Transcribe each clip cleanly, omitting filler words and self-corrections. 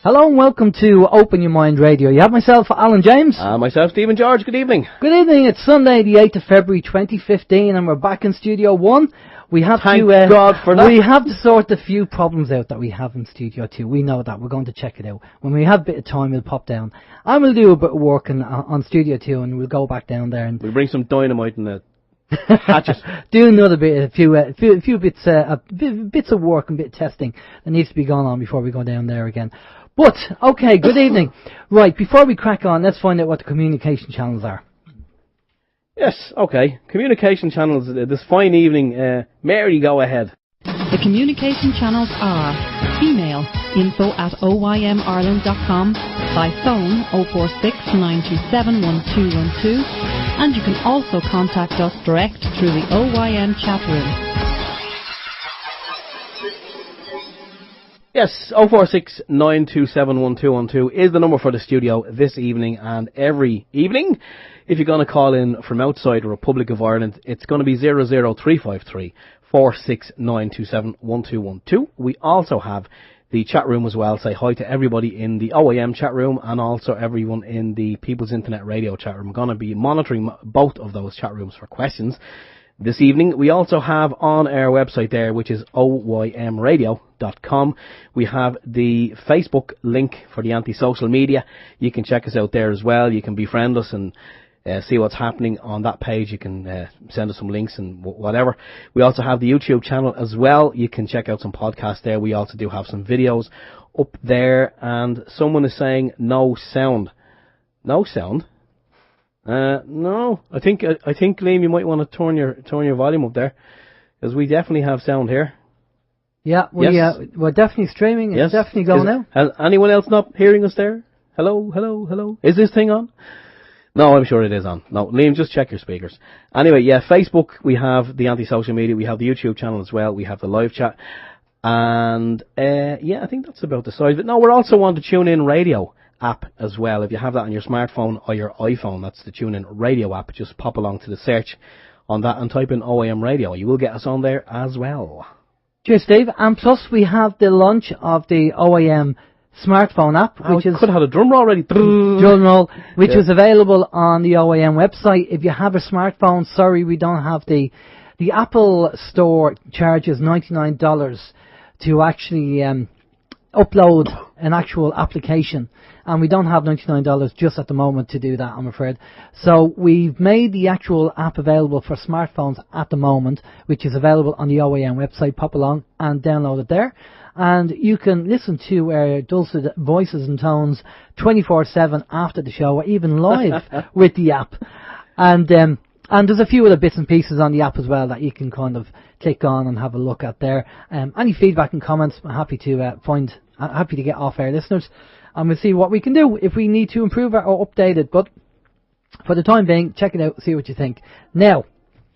Hello and welcome to Open Your Mind Radio. You have myself, Alan James. Myself, Stephen George. Good evening. Good evening. It's Sunday, the 8th of February 2015, and we're back in Studio 1. We have Thank God for that. We have to sort the few problems out that we have in Studio 2. We know that. We're going to check it out. When we have a bit of time, we'll pop down. And we'll do a bit of work on Studio 2, and we'll go back down there. And we'll bring some dynamite and hatchet. Do another bit, a few bits of work and bit of testing that needs to be gone on before we go down there again. But, okay, good evening. Right, before we crack on, let's find out what the communication channels are. Yes, okay. Communication channels this fine evening. Mary, go ahead. The communication channels are email info@oymireland.com, by phone 046 927 1212, and you can also contact us direct through the OYM chat room. Yes, 046 927 1212 is the number for the studio this evening and every evening. If you're going to call in from outside the Republic of Ireland, it's going to be 00353 469 927 1212. We also have the chat room as well. Say hi to everybody in the OYM chat room and also everyone in the People's Internet Radio chat room. I'm going to be monitoring both of those chat rooms for questions this evening. We also have on our website there, which is oymradio.com. We have the Facebook link for the anti-social media. You can check us out there as well. You can befriend us and see what's happening on that page. You can send us some links and whatever. We also have the YouTube channel as well. You can check out some podcasts there. We also do have some videos up there. And someone is saying no sound. No sound? No. I think Liam, you might want to turn your volume up there, because we definitely have sound here. Yeah, we're definitely streaming. It's definitely going out. Has anyone else not hearing us there? Hello, hello, hello. Is this thing on? No, I'm sure it is on. No, Liam, just check your speakers. Anyway, yeah, Facebook, we have the anti-social media, we have the YouTube channel as well, we have the live chat, and yeah, I think that's about the size of it. No, we're also on the TuneIn Radio app as well. If you have that on your smartphone or your iPhone, that's the TuneIn Radio app. Just pop along to the search on that and type in OYM Radio. You will get us on there as well. Cheers, Steve. And plus, we have the launch of the OYM smartphone app, which is... could have had a drum roll already. Drum roll, which is available on the OYM website. If you have a smartphone, sorry, we don't have the Apple Store charges $99 to actually upload an actual application, and we don't have $99 just at the moment to do that, I'm afraid. So we've made the actual app available for smartphones at the moment, which is available on the OYM website. Pop along and download it there, and you can listen to our dulcet voices and tones 24/7 after the show, or even live with the app. And there's a few other bits and pieces on the app as well that you can kind of click on and have a look at there. Any feedback and comments, I'm happy to happy to get off our listeners, and we'll see what we can do if we need to improve it or update it. But for the time being, check it out, see what you think. Now,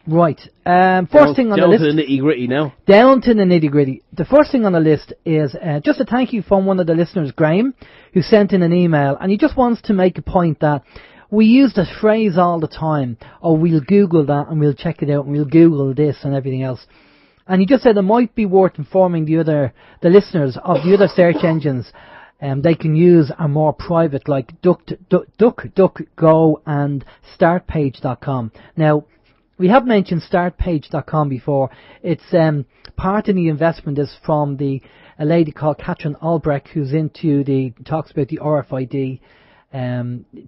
right, first thing on the list. Down to the nitty-gritty now. Down to the nitty-gritty. The first thing on the list is just a thank you from one of the listeners, Graham, who sent in an email, and he just wants to make a point that we use the phrase all the time, oh, we'll Google that and we'll check it out and we'll Google this and everything else. And he just said it might be worth informing the listeners of the other search engines they can use are more private, like DuckDuckGo and StartPage.com. Now, we have mentioned StartPage.com before. It's part of the investment is from a lady called Catherine Albrecht, who's talks about the RFID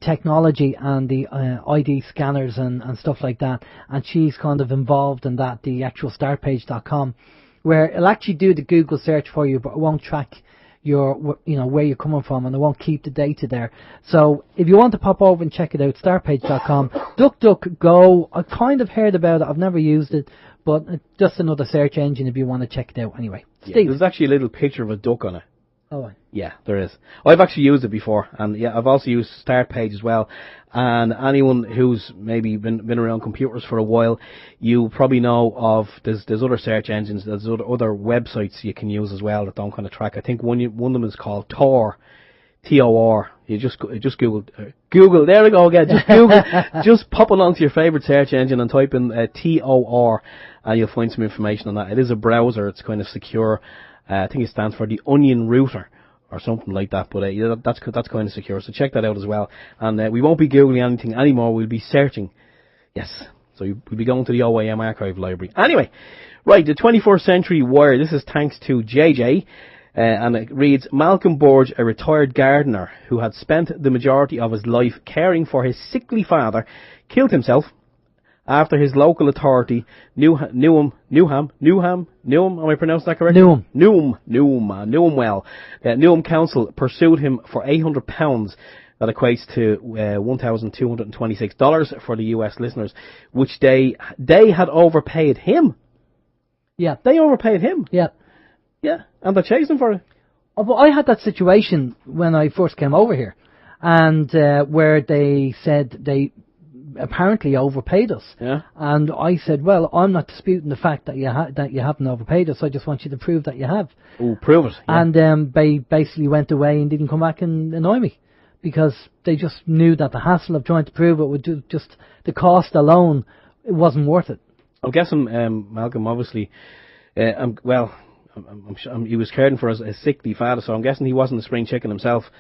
technology and the ID scanners and stuff like that, and she's kind of involved in that, the actual startpage.com, where it'll actually do the Google search for you, but it won't track where you're coming from, and it won't keep the data there. So if you want to pop over and check it out, startpage.com. DuckDuckGo, I've kind of heard about it, I've never used it, but it's just another search engine if you want to check it out anyway. Yeah, Steve. There's actually a little picture of a duck on it. Oh, yeah, there is. I've actually used it before, and yeah, I've also used StartPage as well. And anyone who's maybe been around computers for a while, you probably know of there's other search engines, there's other websites you can use as well that don't kind of track. I think one of them is called Tor, T-O-R. You just Google. There we go again. Just Google. Just pop along to your favorite search engine and type in T-O-R, and you'll find some information on that. It is a browser. It's kind of secure. I think it stands for the Onion Router or something like that. But yeah, that's kind of secure. So check that out as well. And we won't be googling anything anymore. We'll be searching. Yes. So we'll be going to the OYM archive library. Anyway, right, the 21st Century Wire. This is thanks to JJ. And it reads, Malcolm Burge, a retired gardener who had spent the majority of his life caring for his sickly father, killed himself after his local authority, Newham, am I pronouncing that correctly? Newham Council pursued him for £800. That equates to $1,226 for the US listeners, which they had overpaid him. Yeah. They overpaid him. Yeah. Yeah, and they're chasing for it. Oh, but I had that situation when I first came over here, and where they said they apparently overpaid us. Yeah. And I said, well, I'm not disputing the fact that you haven't overpaid us. I just want you to prove that you have. Oh, prove it. Yeah. And they basically went away and didn't come back and annoy me, because they just knew that the hassle of trying to prove it would just the cost alone, it wasn't worth it. I'm guessing Malcolm obviously, I'm sure he was caring for his sickly father, so I'm guessing he wasn't a spring chicken himself.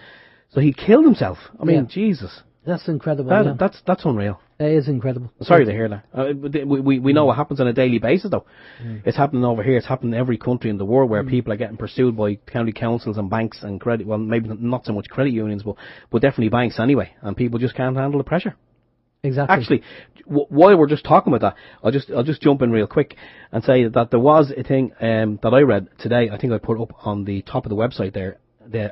So he killed himself. I mean, Jesus. That's incredible. That's unreal. It is incredible. Sorry to hear that. We know what happens on a daily basis, though. It's happening over here. It's happening in every country in the world where people are getting pursued by county councils and banks and credit. Well, maybe not so much credit unions, but definitely banks anyway. And people just can't handle the pressure. Exactly. Actually, while we're just talking about that, I'll just jump in real quick and say that there was a thing that I read today. I think I put up on the top of the website there,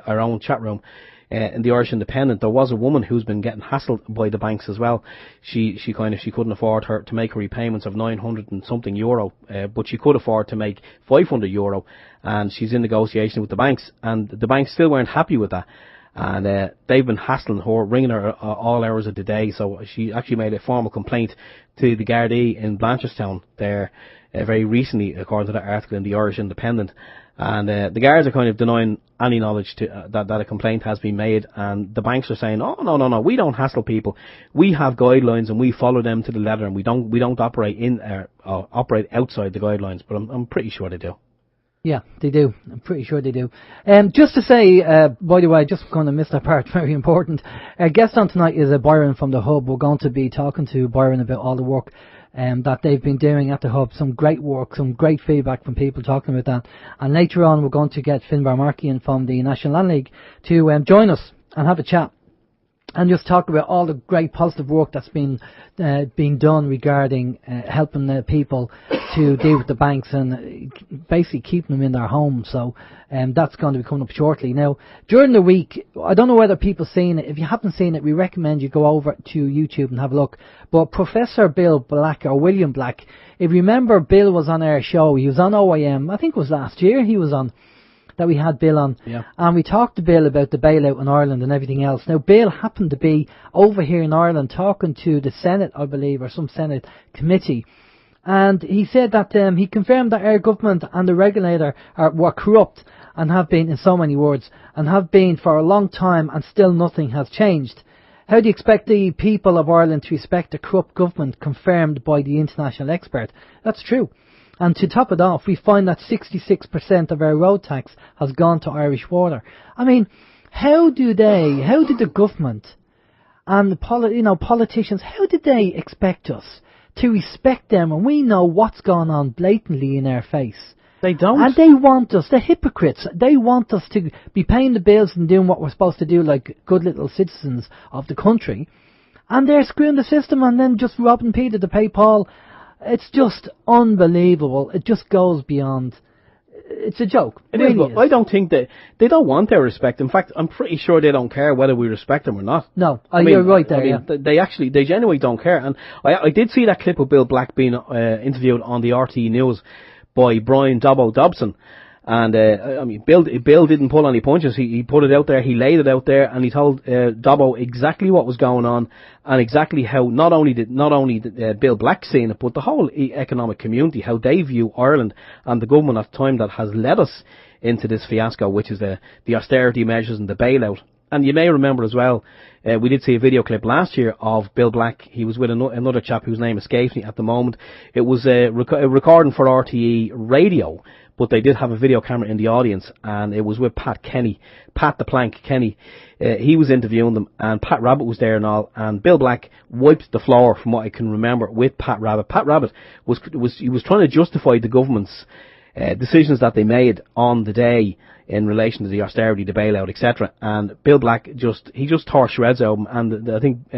our own chat room. In the Irish Independent, there was a woman who's been getting hassled by the banks as well. She couldn't afford to make her repayments of 900 and something euro, but she could afford to make 500 euro, and she's in negotiation with the banks, and the banks still weren't happy with that. And they've been hassling her, ringing her all hours of the day. So she actually made a formal complaint to the Gardaí in Blanchardstown there very recently, according to that article in the Irish Independent. And the guards are kind of denying any knowledge that a complaint has been made, and the banks are saying, "Oh no, we don't hassle people. We have guidelines and we follow them to the letter, and we don't operate operate outside the guidelines." But I'm pretty sure they do. Yeah, they do. I'm pretty sure they do. Just to say, by the way, just going to miss that part, very important. Our guest on tonight is Byron from the Hub. We're going to be talking to Byron about all the work that they've been doing at the Hub. Some great work, some great feedback from people talking about that. And later on, we're going to get Finbar Markey in from the National Land League to join us and have a chat and just talk about all the great positive work that's been done regarding helping people to deal with the banks and basically keeping them in their homes. So that's going to be coming up shortly. Now, during the week, I don't know whether people have seen it. If you haven't seen it, we recommend you go over to YouTube and have a look. But Professor Bill Black, or William Black, if you remember, Bill was on our show. He was on OYM. I think it was last year he was on. That we had Bill on, yeah. And we talked to Bill about the bailout in Ireland and everything else. Now, Bill happened to be over here in Ireland talking to the Senate, I believe, or some Senate committee, and he said that he confirmed that our government and the regulator were corrupt and have been, in so many words, and have been for a long time, and still nothing has changed. How do you expect the people of Ireland to respect a corrupt government confirmed by the international expert? That's true. And to top it off, we find that 66% of our road tax has gone to Irish Water. I mean, how did the government and the politicians, how did they expect us to respect them when we know what's going on blatantly in our face? They don't. And they want us, they're hypocrites. They want us to be paying the bills and doing what we're supposed to do like good little citizens of the country. And they're screwing the system and then just robbing Peter to pay Paul. It's just unbelievable. It just goes beyond. It's a joke. It really is. I don't think they don't want their respect. In fact, I'm pretty sure they don't care whether we respect them or not. No, you're right there. They genuinely don't care. And I did see that clip of Bill Black being interviewed on the RTE News by Brian Dobson. And, Bill didn't pull any punches. He put it out there, he laid it out there, and he told Dobbo exactly what was going on, and exactly how not only Bill Black seeing it, but the whole economic community, how they view Ireland and the government at the time that has led us into this fiasco, which is the austerity measures and the bailout. And you may remember as well, we did see a video clip last year of Bill Black. He was with another chap whose name escapes me at the moment. It was a recording for RTE radio, but they did have a video camera in the audience, and it was with Pat the Plank Kenny. He was interviewing them, and Pat Rabbit was there and all, and Bill Black wiped the floor, from what I can remember, with Pat Rabbit. Pat Rabbit was trying to justify the government's decisions that they made on the day in relation to the austerity, the bailout, etc. And Bill Black just tore shreds out of him. And I think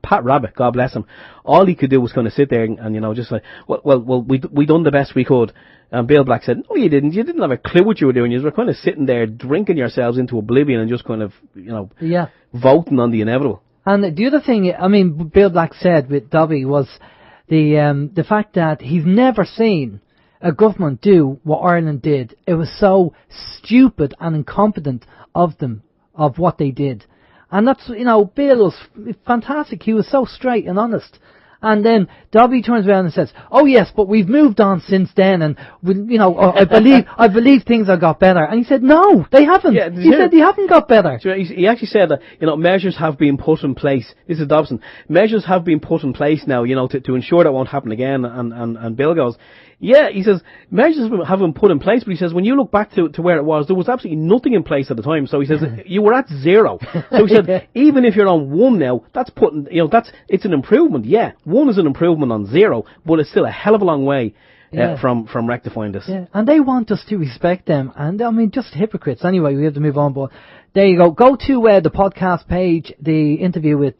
Pat Rabbit, God bless him, all he could do was kind of sit there and just like, well, we done the best we could. And Bill Black said, no, you didn't. You didn't have a clue what you were doing. You were kind of sitting there drinking yourselves into oblivion and just kind of, voting on the inevitable. And the other thing, I mean, Bill Black said with Dobby was the fact that he's never seen a government do what Ireland did. It was so stupid and incompetent of them, of what they did. And that's, Bill was fantastic. He was so straight and honest. And then Dobby turns around and says, "Oh yes, but we've moved on since then, and I believe things have got better." And he said, "No, they haven't." Yeah, he said they haven't got better. He actually said that measures have been put in place. This is Dobson. Measures have been put in place now, to ensure that won't happen again. And Bill goes, "Yeah," he says, "measures have been put in place," but he says when you look back to where it was, there was absolutely nothing in place at the time. So he says you were at zero. So he said even if you're on one now, that's putting it's an improvement. Yeah, one is an improvement on zero, but it's still a hell of a long way from rectifying this. Yeah, and they want us to respect them, and I mean just hypocrites. Anyway, we have to move on, but there you go. Go to the podcast page. The interview with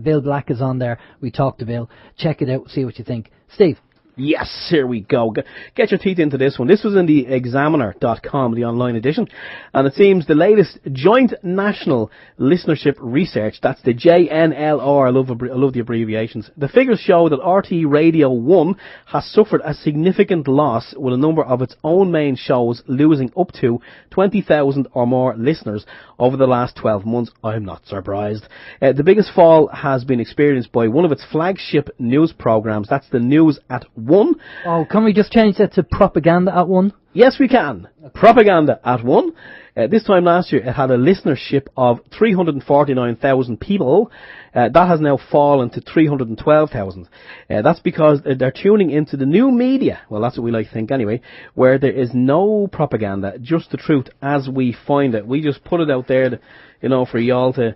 Bill Black is on there. We talked to Bill. Check it out. See what you think, Steve. Yes, here we go. Get your teeth into this one. This was in the Examiner.com, the online edition, and it seems the latest Joint National Listenership Research, that's the JNLR, I love the abbreviations. The figures show that RTE Radio 1 has suffered a significant loss, with a number of its own main shows losing up to 20,000 or more listeners over the last 12 months. I'm not surprised. The biggest fall has been experienced by one of its flagship news programmes, that's the News at 1. Oh, can we just change that to Propaganda at 1? Yes, we can. Propaganda at 1. This time last year, it had a listenership of 349,000 people. That has now fallen to 312,000. That's because they're tuning into the new media. Well, that's what we like to think anyway, where there is no propaganda, just the truth as we find it. We just put it out there, for y'all to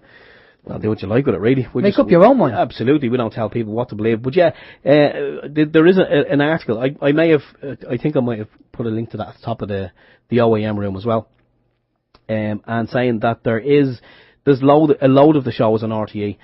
do what you like with it, really. Make up your own mind. Absolutely, we don't tell people what to believe. But yeah, there is an article. I think I might have put a link to that at the top of the OYM room as well. And saying that there's a load of the shows on RTE.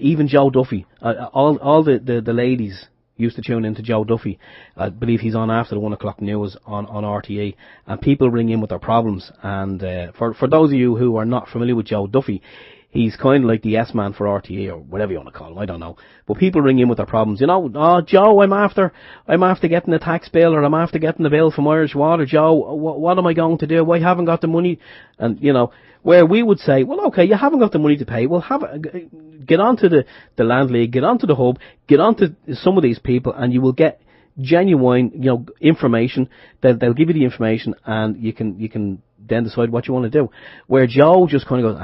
Even Joe Duffy, all the ladies used to tune into Joe Duffy. I believe he's on after the 1 o'clock news on RTE, and people ring in with their problems. And for those of you who are not familiar with Joe Duffy, he's kind of like the S-man for RTE, or whatever you want to call him, I don't know. But people ring in with their problems. Oh, Joe, I'm after getting a tax bill, or I'm after getting a bill from Irish Water. Joe, what am I going to do? I haven't got the money. And, where we would say, well, okay, you haven't got the money to pay. Well, get onto the Land League, get onto the Hub, get onto some of these people, and you will get genuine, information. They'll give you the information, and you can then decide what you want to do. Where Joe just kind of goes,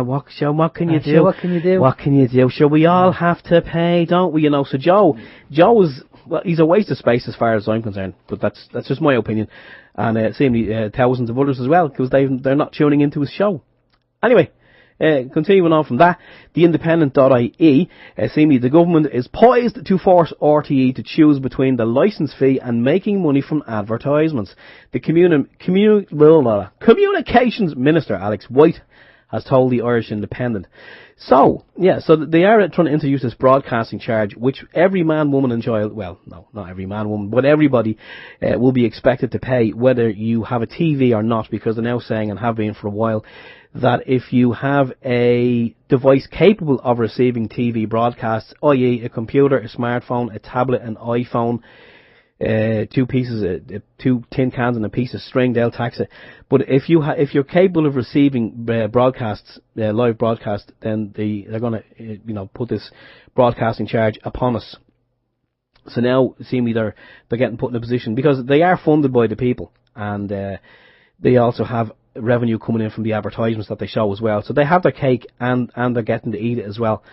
what can you do? What can you do? What can you do? Sure, we all have to pay, don't we? So Joe is, well, he's a waste of space as far as I'm concerned. But that's just my opinion, and seemingly thousands of others as well, because they're not tuning into his show. Anyway. Continuing on from that, the Independent.ie, seemingly the government is poised to force RTE to choose between the licence fee and making money from advertisements. The Communications Minister, Alex White, has told the Irish Independent. So they are trying to introduce this broadcasting charge, which every man, woman and child, well, no, not every man, woman, but everybody will be expected to pay, whether you have a TV or not, because they're now saying, and have been for a while, that if you have a device capable of receiving TV broadcasts, i.e. a computer, a smartphone, a tablet, an iPhone, two tin cans and a piece of string, they'll tax it. But if you're capable of receiving broadcasts, live broadcast, then they're going to put this broadcasting charge upon us. So now, seemingly they're getting put in a position, because they are funded by the people, and they also have revenue coming in from the advertisements that they show as well. So they have their cake and they're getting to eat it as well.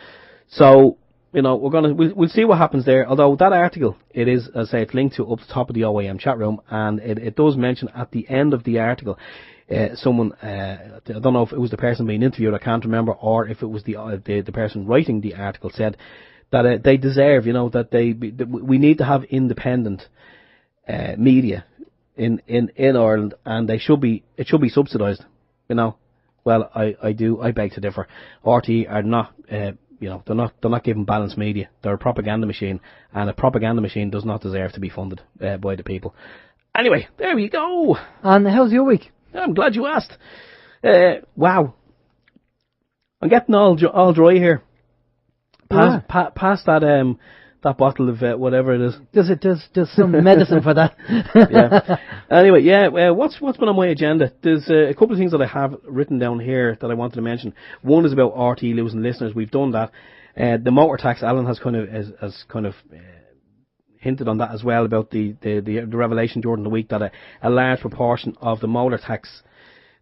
So, you know, we'll see what happens there. Although that article, it is, as I say, it's linked to up the top of the OYM chat room, and it does mention at the end of the article, someone, I don't know if it was the person being interviewed, I can't remember, or if it was the person writing the article, said that they deserve, you know, that we need to have independent media in Ireland, and it should be subsidised, you know. Well, I beg to differ. RTE are not, you know, they're not given balanced media. They're a propaganda machine, and a propaganda machine does not deserve to be funded by the people. Anyway, there we go. And how's your week? I'm glad you asked. Wow, I'm getting all dry here. Pass that bottle of whatever it is. There's some medicine for that. Yeah. Anyway, yeah. What's been on my agenda? There's a couple of things that I have written down here that I wanted to mention. One is about RTE losing listeners. We've done that. The motor tax. Alan has kind of hinted on that as well, about the revelation during the week that a large proportion of the motor tax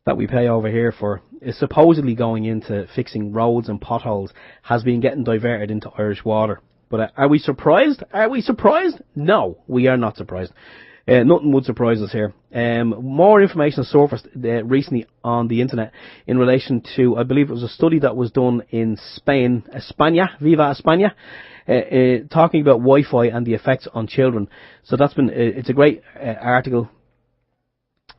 that we pay over here for is supposedly going into fixing roads and potholes, has been getting diverted into Irish water. But are we surprised? Are we surprised? No, we are not surprised. Nothing would surprise us here. More information surfaced recently on the internet in relation to, I believe it was a study that was done in Spain, Viva España, talking about Wi-Fi and the effects on children. So that's been, it's a great article.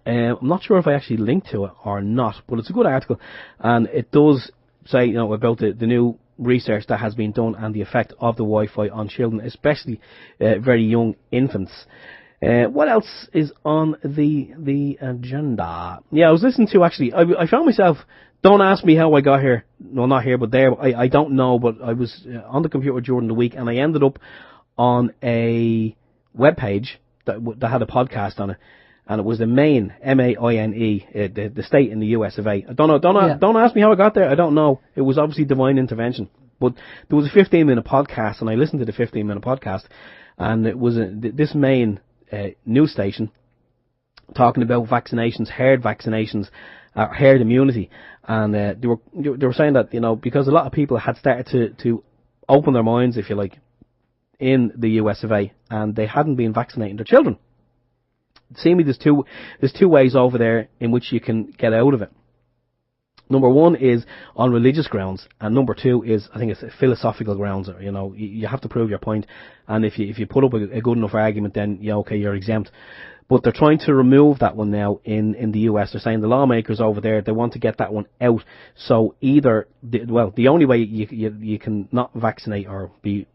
I'm not sure if I actually linked to it or not, but it's a good article, and it does say, you know, about the new research that has been done and the effect of the Wi-Fi on children, especially very young infants. What else is on the agenda? Yeah, I was listening to, actually, I found myself, don't ask me how I got here, well, not here but there, I don't know, but I was on the computer during the week and I ended up on a web page that had a podcast on it. And it was the Maine, M-A-I-N-E, the state in the US of A. I don't know, don't ask me how I got there, I don't know. It was obviously divine intervention. But there was a 15-minute podcast, and I listened to the 15-minute podcast, and it was this Maine news station talking about vaccinations, herd vaccinations, herd immunity. And they were saying that, you know, because a lot of people had started to open their minds, if you like, in the US of A, and they hadn't been vaccinating their children. Seemingly there's two ways over there in which you can get out of it. Number one is on religious grounds, and number two is, I think it's philosophical grounds. You know, you have to prove your point, and if you put up a good enough argument, then yeah, okay, you're exempt. But they're trying to remove that one now in the US. They're saying the lawmakers over there, they want to get that one out. So either, the only way you can not vaccinate or be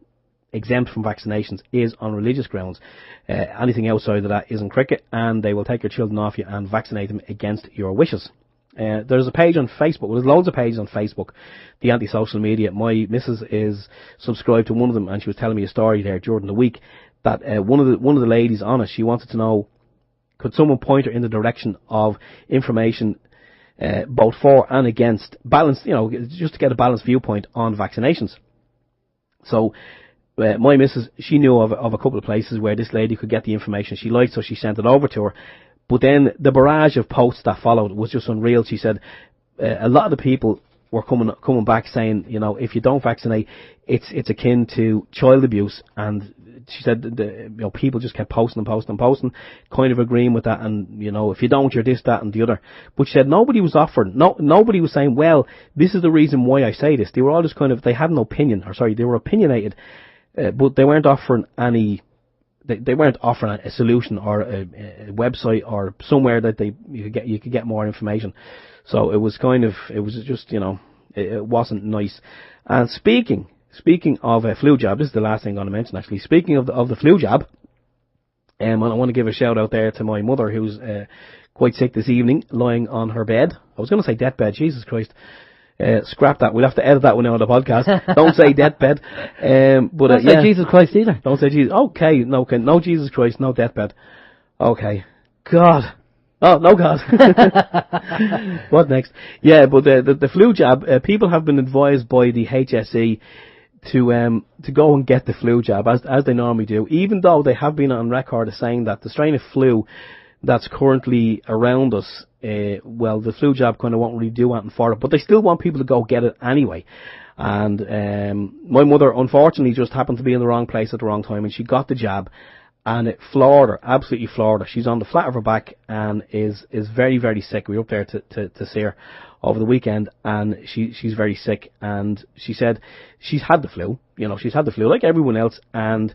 exempt from vaccinations is on religious grounds. Anything outside of that isn't cricket, and they will take your children off you and vaccinate them against your wishes. There's a page on Facebook. Well, there's loads of pages on Facebook, the anti-social media. My missus is subscribed to one of them, and she was telling me a story there during the week that one of the ladies on it, she wanted to know, could someone point her in the direction of information both for and against, balanced, you know, just to get a balanced viewpoint on vaccinations. So my missus, she knew of a couple of places where this lady could get the information she liked, so she sent it over to her. But then the barrage of posts that followed was just unreal. She said a lot of the people were coming back saying, you know, if you don't vaccinate, it's akin to child abuse. And she said you know, people just kept posting, kind of agreeing with that. And, you know, if you don't, you're this, that, and the other. But she said nobody was offering, nobody was saying, well, this is the reason why I say this. They were all just kind of, they had an opinion, they were opinionated. But they weren't offering any. They weren't offering a solution or a website or somewhere that you could get more information. So it was just, you know, it wasn't nice. And speaking of a flu jab, this is the last thing I'm going to mention actually. Speaking of the flu jab, I want to give a shout out there to my mother, who's quite sick this evening, lying on her bed. I was going to say deathbed. Jesus Christ. Scrap that. We'll have to edit that one out of the podcast. Don't say deathbed. But don't say Jesus Christ either. Don't say Jesus. Okay, no Jesus Christ, no deathbed. Okay. God. Oh, no God. What next? Yeah, but the flu jab, people have been advised by the HSE to go and get the flu jab, as they normally do, even though they have been on record as saying that the strain of flu that's currently around us well, the flu jab kind of won't really do anything for it, but they still want people to go get it anyway. And my mother, unfortunately, just happened to be in the wrong place at the wrong time, and she got the jab, and it floored her, absolutely floored her. She's on the flat of her back and is very, very sick. We were up there to see her over the weekend, and she's very sick, and she said she's had the flu, she's had the flu like everyone else, and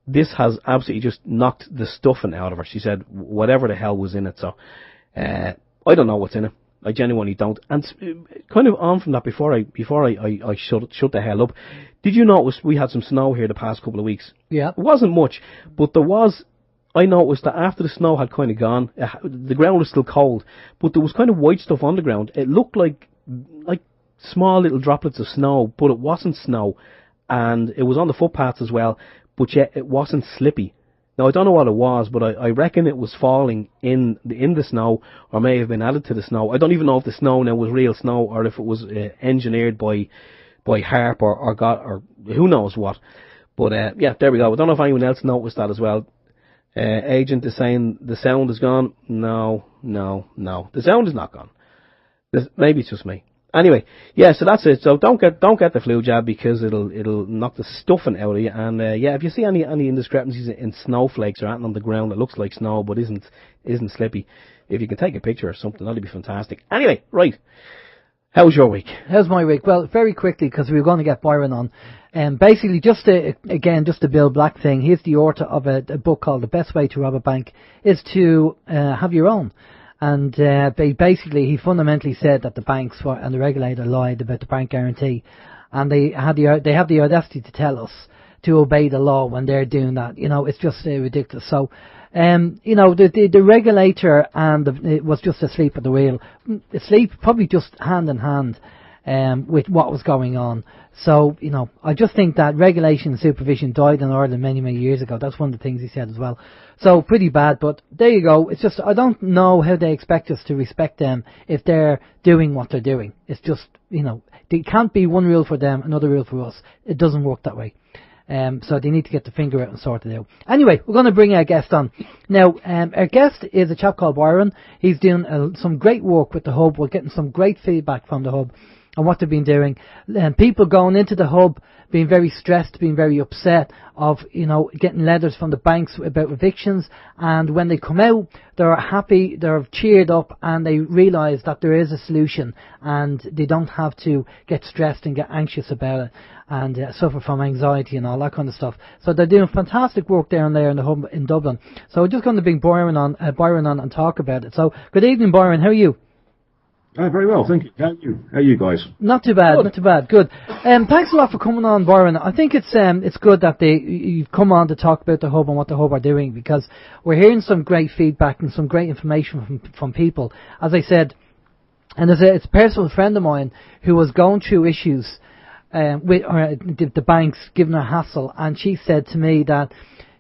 this has absolutely just knocked the stuffing out of her. She said whatever the hell was in it. So I don't know what's in it. I genuinely don't. And kind of on from that, before I shut the hell up, did you notice we had some snow here the past couple of weeks? Yeah. It wasn't much, but there was. I noticed that after the snow had kind of gone, the ground was still cold, but there was kind of white stuff on the ground. It looked like small little droplets of snow, but it wasn't snow, and it was on the footpaths as well. But yet it wasn't slippy. Now, I don't know what it was, but I reckon it was falling in the snow, or may have been added to the snow. I don't even know if the snow now was real snow, or if it was engineered by Harp or who knows what. But yeah, there we go. I don't know if anyone else noticed that as well. Agent is saying the sound is gone. No. The sound is not gone. Maybe it's just me. Anyway, yeah, so that's it. So don't get the flu jab, because it'll knock the stuffing out of you. And yeah, if you see any indiscrepancies in snowflakes or anything on the ground that looks like snow but isn't slippy, if you can take a picture or something, that'd be fantastic. Anyway, right. How's your week? How's my week? Well, very quickly, because we were going to get Byron on. Basically, just the Bill Black thing. He's the author of a book called The Best Way to Rob a Bank is to have your own. And he fundamentally said that the banks and the regulator lied about the bank guarantee, and they have the audacity to tell us to obey the law when they're doing that. It's just ridiculous. So, the regulator it was just asleep at the wheel. Asleep, probably just hand in hand with what was going on. So, I just think that regulation and supervision died in Ireland many, many years ago. That's one of the things he said as well. So, pretty bad, but there you go. It's just, I don't know how they expect us to respect them if they're doing what they're doing. It's just, there can't be one rule for them, another rule for us. It doesn't work that way. So they need to get the finger out and sort it out. Anyway, we're going to bring our guest on. Now, our guest is a chap called Byron. He's doing some great work with the Hub. We're getting some great feedback from the Hub on what they've been doing. People going into the Hub being very stressed, being very upset of, getting letters from the banks about evictions, and when they come out, they're happy, they're cheered up, and they realise that there is a solution, and they don't have to get stressed and get anxious about it, and suffer from anxiety and all that kind of stuff. So they're doing fantastic work there in the Hub in Dublin. So we're just going to bring Byron on and talk about it. So, good evening, Byron, how are you? Very well, thank you. How are you guys? Not too bad, not too bad. Good. Thanks a lot for coming on, Byron. I think it's good that you've come on to talk about the Hub and what the Hub are doing, because we're hearing some great feedback and some great information from people. As I said, and it's a personal friend of mine who was going through issues with the banks giving her hassle, and she said to me that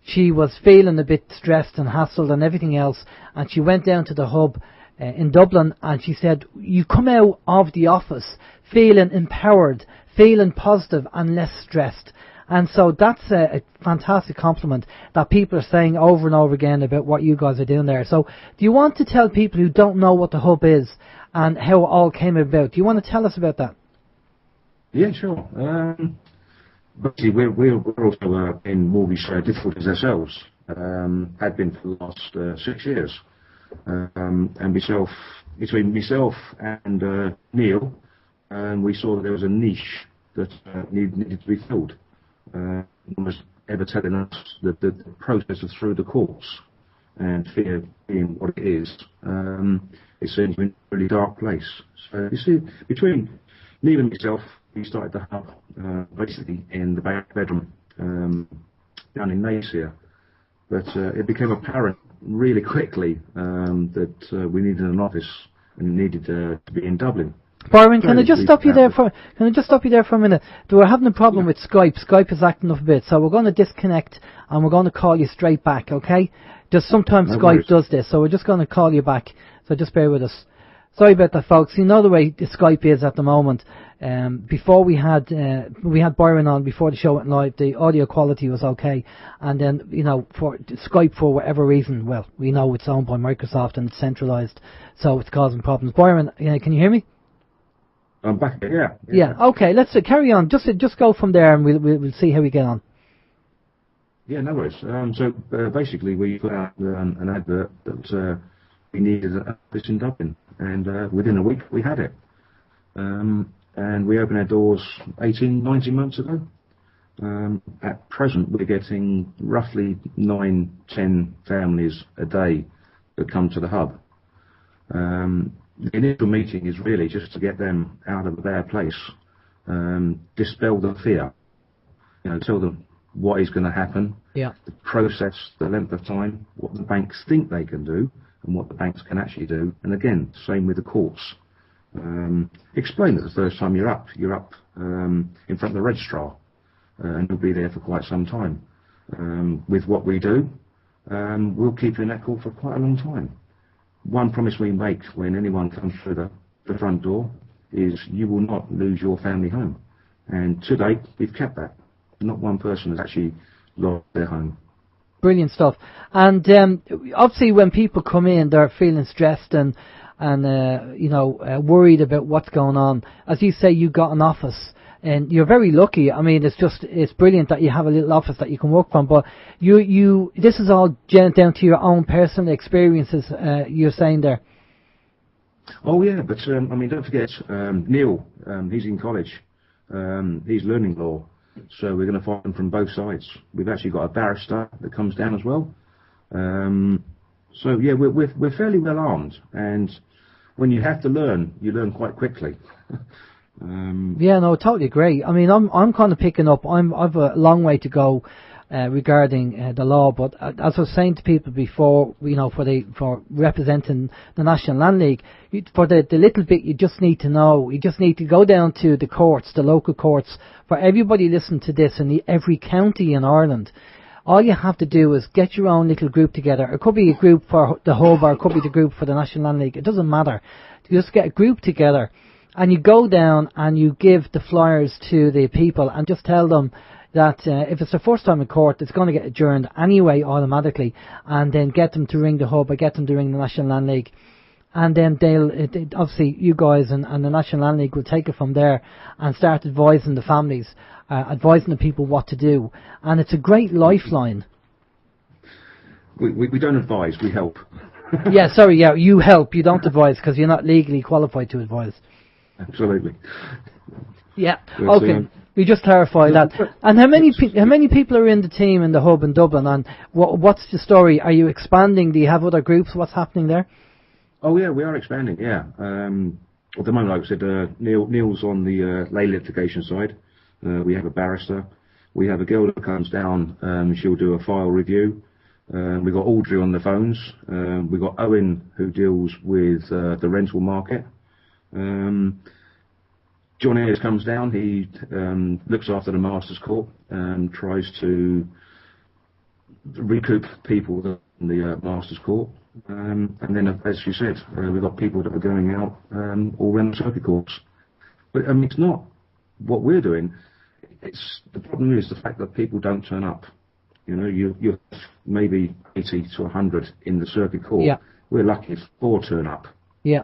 she was feeling a bit stressed and hassled and everything else, and she went down to the Hub in Dublin, and she said you come out of the office feeling empowered, feeling positive and less stressed. And so that's a fantastic compliment that people are saying over and over again about what you guys are doing there. So do you want to tell people who don't know what the Hub is and how it all came about? Do you want to tell us about that? Yeah, sure. Basically, we're also in mortgage difficulties ourselves. Had been for the last 6 years. And between myself and Neil, we saw that there was a niche that needed to be filled. No one was ever telling us that the process is through the courts, and fear being what it is, it seems to be in a really dark place. So you see, between Neil and myself, we started the Hub basically in the back bedroom down in Naas here. But it became apparent really quickly that we needed an office and needed to be in Dublin. Byron, can I just stop you there for a minute? We're having a problem with Skype. Skype is acting up a bit, so we're going to disconnect and we're going to call you straight back, okay? Just sometimes Skype does this, so we're just going to call you back. So just bear with us. Sorry about that, folks. You know the way the Skype is at the moment. Before we had Byron on before the show went live, the audio quality was okay, and then for Skype, for whatever reason, well, we know it's owned by Microsoft and it's centralised, so it's causing problems. Byron, can you hear me? I'm back. Yeah. Yeah. Okay. Let's carry on. Just go from there, and we'll see how we get on. Yeah, no worries. So basically, we put out an advert that we needed this in Dublin, and within a week we had it. And we opened our doors 18, 19 months ago. At present, we're getting roughly 9, 10 families a day that come to the hub. The initial meeting is really just to get them out of their place, dispel the fear, tell them what is going to happen, the process, the length of time, what the banks think they can do, and what the banks can actually do. And again, same with the courts. Explain that the first time you're up in front of the registrar, and you'll be there for quite some time. With what we do, we'll keep you in that court for quite a long time. One promise we make when anyone comes through the front door is you will not lose your family home. And to date, we've kept that. Not one person has actually lost their home. Brilliant stuff. And obviously when people come in, they're feeling stressed and worried about what's going on. As you say, you got an office, and you're very lucky. I mean, it's brilliant that you have a little office that you can work from. But this is all down to your own personal experiences. You're saying there. Oh yeah, but don't forget Neil. He's in college. He's learning law, so we're going to find him from both sides. We've actually got a barrister that comes down as well. So yeah, we're fairly well armed, and when you have to learn, you learn quite quickly. Yeah, no, totally agree. I mean, I'm kind of picking up. I've a long way to go regarding the law, but as I was saying to people before, for representing the National Land League, for the little bit you just need to know, you just need to go down to the courts, the local courts. For everybody listening to this in every county in Ireland, all you have to do is get your own little group together. It could be a group for the hub, or it could be the group for the National Land League. It doesn't matter. You just get a group together, and you go down and you give the flyers to the people and just tell them that if it's the first time in court, it's going to get adjourned anyway automatically, and then get them to ring the hub or get them to ring the National Land League. And then obviously you guys and the National Land League will take it from there and start advising the families, advising the people what to do. And it's a great lifeline. We don't advise, we help. You help, you don't advise, because you're not legally qualified to advise. Absolutely. Yeah, okay. We just clarify that. And how many people are in the team in the hub in Dublin, and what's the story? Are you expanding? Do you have other groups? What's happening there? Oh yeah, we are expanding. Yeah. At the moment, like I said, Neil's on the lay litigation side. We have a barrister. We have a girl that comes down. She'll do a file review. We've got Audrey on the phones. We've got Owen, who deals with the rental market. John Ayres comes down. He looks after the Masters Court and tries to recoup people in the Masters Court. And then, as you said, we've got people that are going out all around the circuit courts. But it's not what we're doing. The problem is the fact that people don't turn up. You're maybe 80 to 100 in the circuit court. Yeah. We're lucky if 4 turn up. Yeah.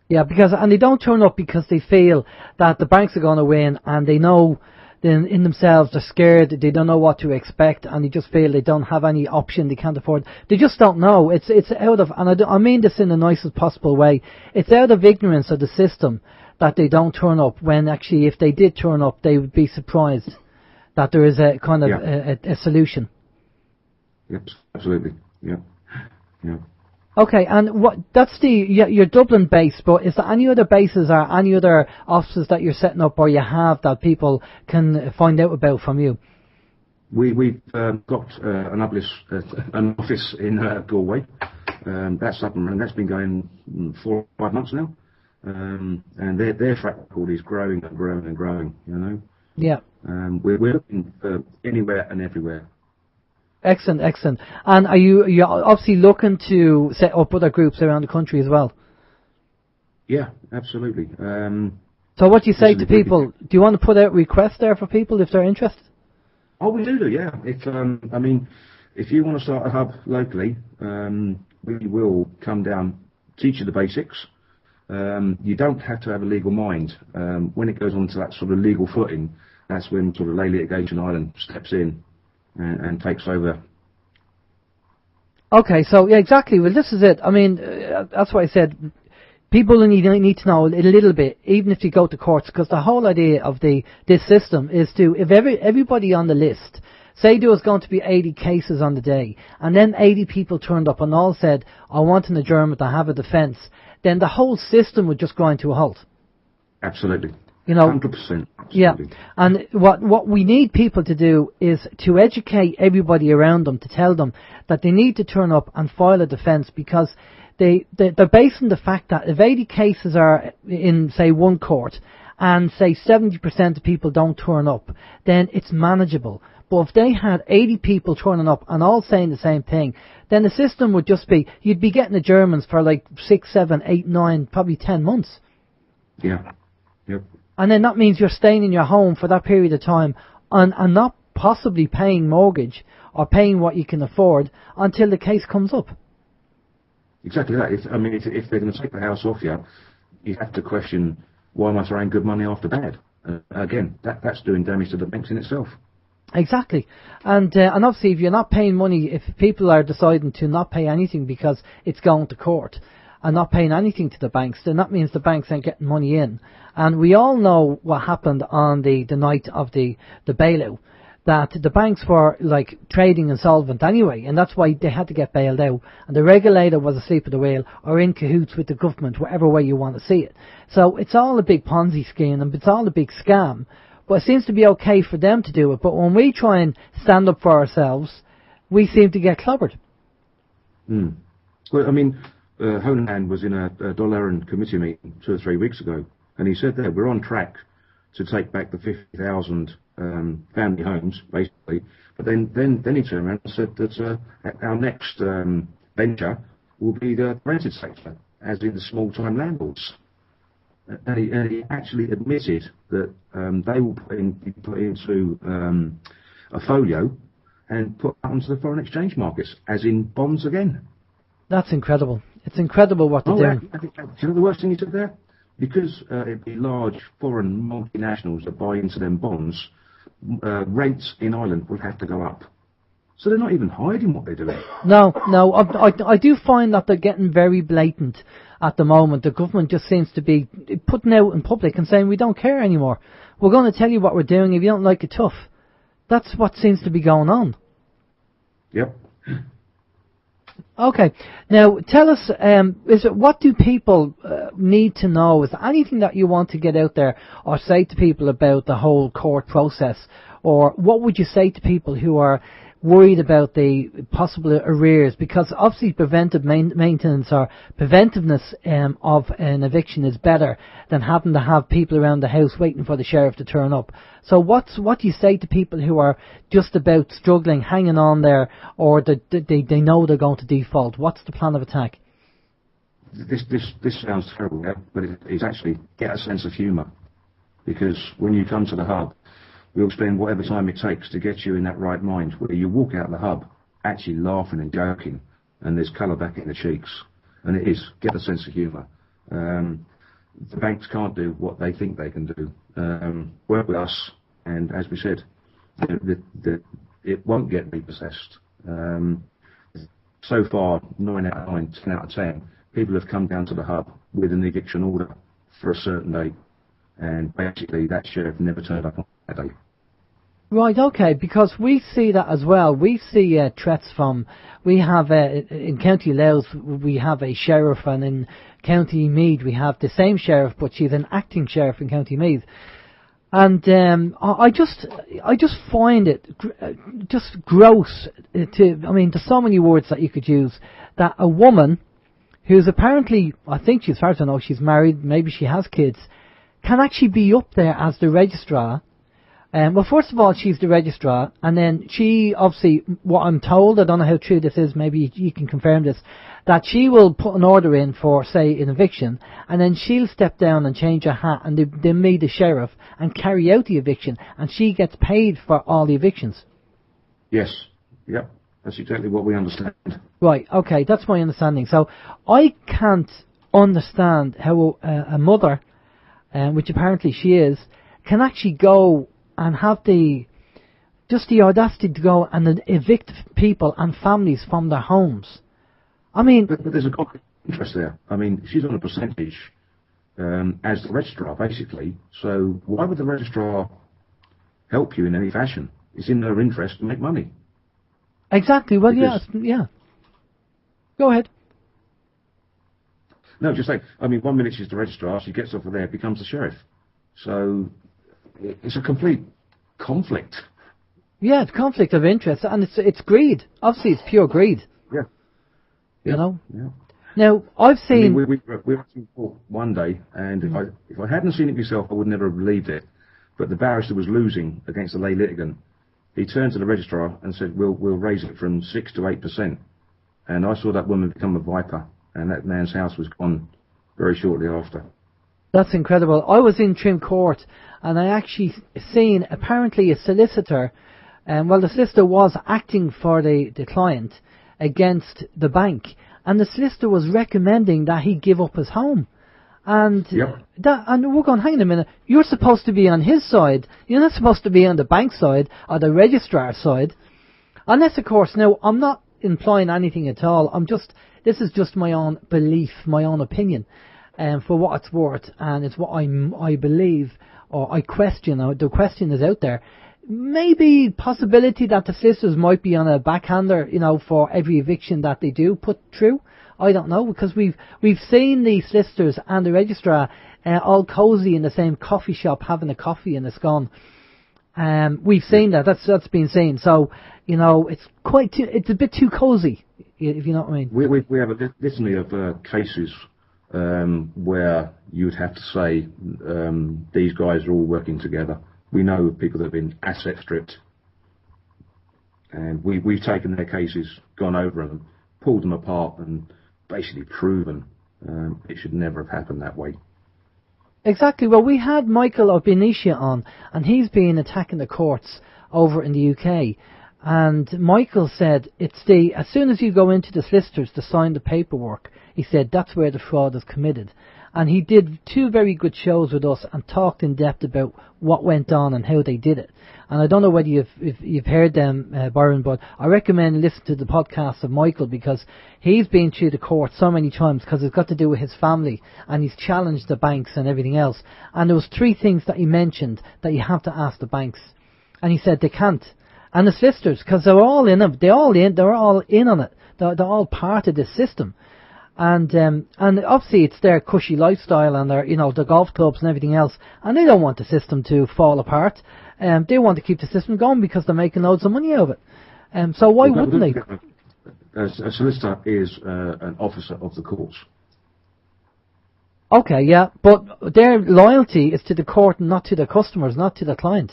Yeah, and they don't turn up because they feel that the banks are going to win, and they know then in themselves they're scared, they don't know what to expect, and they just feel they don't have any option, they can't afford. They just don't know. It's out of, and I mean this in the nicest possible way, it's out of ignorance of the system that they don't turn up, when actually if they did turn up, they would be surprised that there is a kind of a solution. Yep, absolutely. Yeah. Okay, and that's your Dublin base, but is there any other bases or any other offices that you're setting up or you have that people can find out about from you? We've got an office in Galway. That's up and running. That's been going 4 or 5 months now. And their track record is growing and growing and growing, Yeah. We're looking for anywhere and everywhere. Excellent. And you're obviously looking to set up other groups around the country as well? Yeah, absolutely. So what do you say This to is a big- people? Do you want to put out requests there for people if they're interested? Oh, we do, yeah. If I mean, if you want to start a hub locally, we will come down, teach you the basics. You don't have to have a legal mind. When it goes on to that sort of legal footing, that's when sort of Lay Litigation Ireland steps in and takes over. Okay, so yeah, exactly. Well, this is it. I mean, that's why I said people need to know a little bit, even if you go to courts, because the whole idea of this system is to, if everybody on the list, say there was going to be 80 cases on the day, and then 80 people turned up and all said, I want an adjournment, I have a defence, then the whole system would just grind to a halt. Absolutely. You know, 100%. yeah, Absolutely. and what we need people to do is to educate everybody around them, to tell them that they need to turn up and file a defence, because they're basing the fact that if 80 cases are in, say, one court, and say 70% of people don't turn up, then it's manageable. But if they had 80 people turning up and all saying the same thing, then the system would just be, you'd be getting the Germans for like 6, 7, 8, 9, probably 10 months. Yeah. Yep. And then that means you're staying in your home for that period of time and not possibly paying mortgage or paying what you can afford until the case comes up. Exactly that. If they're going to take the house off you, you have to question, why am I throwing good money after bad? Again, that's doing damage to the banks in itself. Exactly. And obviously if you're not paying money, if people are deciding to not pay anything because it's going to court and not paying anything to the banks, then that means the banks ain't getting money in. And we all know what happened on the night of the bailout, that the banks were like trading insolvent anyway, and that's why they had to get bailed out. And the regulator was asleep at the wheel or in cahoots with the government, whatever way you want to see it. So it's all a big Ponzi scheme and it's all a big scam. But it seems to be okay for them to do it. But when we try and stand up for ourselves, we seem to get clobbered. Well, I mean, Honan was in a Dublin committee meeting 2 or 3 weeks ago, and he said that we're on track to take back the 50,000 family homes, basically. But then he turned around and said that our next venture will be the rented sector, as in the small-time landlords. And he actually admitted that they will be put into a folio and put onto the foreign exchange markets, as in bonds again. That's incredible. It's incredible what they're doing. Do you know the worst thing he said there? Because it'd be large foreign multinationals that buy into them bonds, rates in Ireland will have to go up. So they're not even hiding what they're doing. No, I do find that they're getting very blatant at the moment. The government just seems to be putting out in public and saying, we don't care anymore. We're going to tell you what we're doing. If you don't like it, tough. That's what seems to be going on. Yep. Okay. Now, tell us, what do people need to know? Is there anything that you want to get out there or say to people about the whole court process? Or what would you say to people who are worried about the possible arrears? Because obviously preventive maintenance or preventiveness of an eviction is better than having to have people around the house waiting for the sheriff to turn up. So what do you say to people who are just about struggling, hanging on there, or they know they're going to default? What's the plan of attack? This sounds terrible, yeah, but it's actually get a sense of humour. Because when you come to the hub, we'll spend whatever time it takes to get you in that right mind, where you walk out the hub actually laughing and joking, and there's colour back in the cheeks. And it is, get a sense of humour. The banks can't do what they think they can do. Work with us, and as we said, it won't get repossessed. So far, 9 out of 9, 10 out of 10, people have come down to the hub with an eviction order for a certain date. And basically, that sheriff never turned up on that day. Right, okay, because we see that as well. We see threats from, we have, in County Louth, we have a sheriff, and in County Meath, we have the same sheriff, but she's an acting sheriff in County Meath. And I just find it just gross there's so many words that you could use, that a woman who's apparently, I think she's far to know, she's married, maybe she has kids, can actually be up there as the registrar Well, first of all, she's the registrar, and then she, obviously, what I'm told, I don't know how true this is, maybe you can confirm this, that she will put an order in for, say, an eviction, and then she'll step down and change her hat, and they meet the sheriff and carry out the eviction, and she gets paid for all the evictions. Yes. Yep. That's exactly what we understand. Right, okay, that's my understanding. So I can't understand how a mother, which apparently she is, can actually go and have the audacity to go and evict people and families from their homes. I mean... But there's a conflict of interest there. I mean, she's on a percentage as the registrar, basically. So why would the registrar help you in any fashion? It's in her interest to make money. Exactly. Well, yeah. Go ahead. No, just like, I mean, 1 minute she's the registrar, she gets off of there, becomes the sheriff. So it's a complete conflict. Yeah, it's conflict of interest, and it's greed. Obviously, it's pure greed. Yeah. You know. Yeah. Now, I've seen. I mean, we were in court one day, and if I hadn't seen it myself, I would never have believed it. But the barrister was losing against the lay litigant. He turned to the registrar and said, "We'll raise it from 6 to 8%." And I saw that woman become a viper, and that man's house was gone very shortly after. That's incredible. I was in Trim Court, and I actually seen apparently a solicitor, the solicitor was acting for the client against the bank, and the solicitor was recommending that he give up his home. And and we're going, hang on a minute, you're supposed to be on his side. You're not supposed to be on the bank side or the registrar's side. Unless, of course, now, I'm not implying anything at all. This is just my own belief, my own opinion, for what it's worth, and it's what I believe, or I question, or the question is out there. Maybe possibility that the solicitors might be on a backhander, for every eviction that they do put through. I don't know, because we've seen the solicitors and the registrar all cosy in the same coffee shop having a coffee and a scone. We've seen that. That's been seen. So it's it's a bit too cosy, if you know what I mean. We have a litany of cases where you would have to say these guys are all working together. We know of people that have been asset stripped, and we've taken their cases, gone over them, pulled them apart, and basically proven it should never have happened that way. Exactly. Well, we had Michael of Benicia on, and he's been attacking the courts over in the UK. And Michael said as soon as you go into the solicitors to sign the paperwork, he said that's where the fraud is committed. And he did 2 very good shows with us and talked in depth about what went on and how they did it. And I don't know whether you've heard them, Byron, but I recommend listening to the podcast of Michael, because he's been through the court so many times, because it's got to do with his family, and he's challenged the banks and everything else. And there was 3 things that he mentioned that you have to ask the banks, and he said they can't. And the solicitors, because they're all in on it. They're all part of this system. And obviously it's their cushy lifestyle and their, the golf clubs and everything else, and they don't want the system to fall apart. They want to keep the system going because they're making loads of money out of it. So why wouldn't they? A solicitor is an officer of the courts. Okay, yeah, but their loyalty is to the court and not to the customers, not to the client.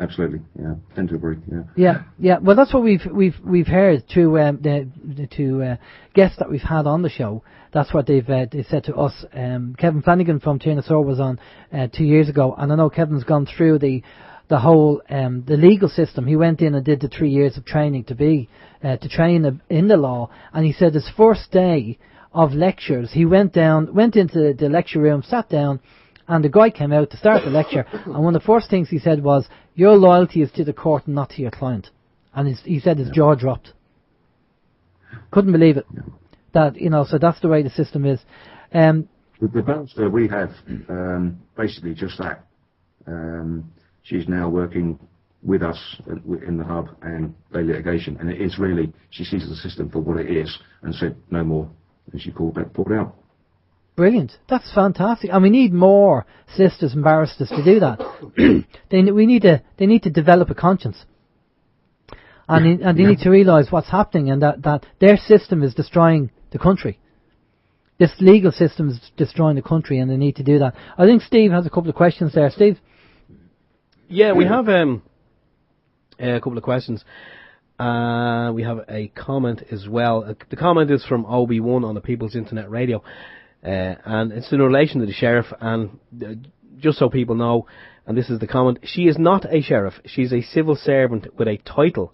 Absolutely, yeah, tend to agree, yeah. Yeah. Well, that's what we've heard through the 2 guests that we've had on the show. That's what they said to us. Kevin Flanagan from Tyrannosaur was on 2 years ago, and I know Kevin's gone through the whole the legal system. He went in and did the 3 years of training to train in the law, and he said his first day of lectures, he went into the lecture room, sat down, and the guy came out to start the lecture, and one of the first things he said was, "Your loyalty is to the court and not to your client." And he said his jaw dropped. Couldn't believe it. That so that's the way the system is. The barrister we have, basically just that. She's now working with us in the hub and bay litigation, and it is really, she sees the system for what it is and said no more, and she pulled out. Brilliant. That's fantastic. And we need more solicitors and barristers to do that. They need to develop a conscience. And they need to realise what's happening, and that their system is destroying the country. This legal system is destroying the country, and they need to do that. I think Steve has a couple of questions there. Steve? Yeah, we have a couple of questions. We have a comment as well. The comment is from OB1 on the People's Internet Radio, and it's in relation to the sheriff. And just so people know, and this is the comment: she is not a sheriff. She's a civil servant with a title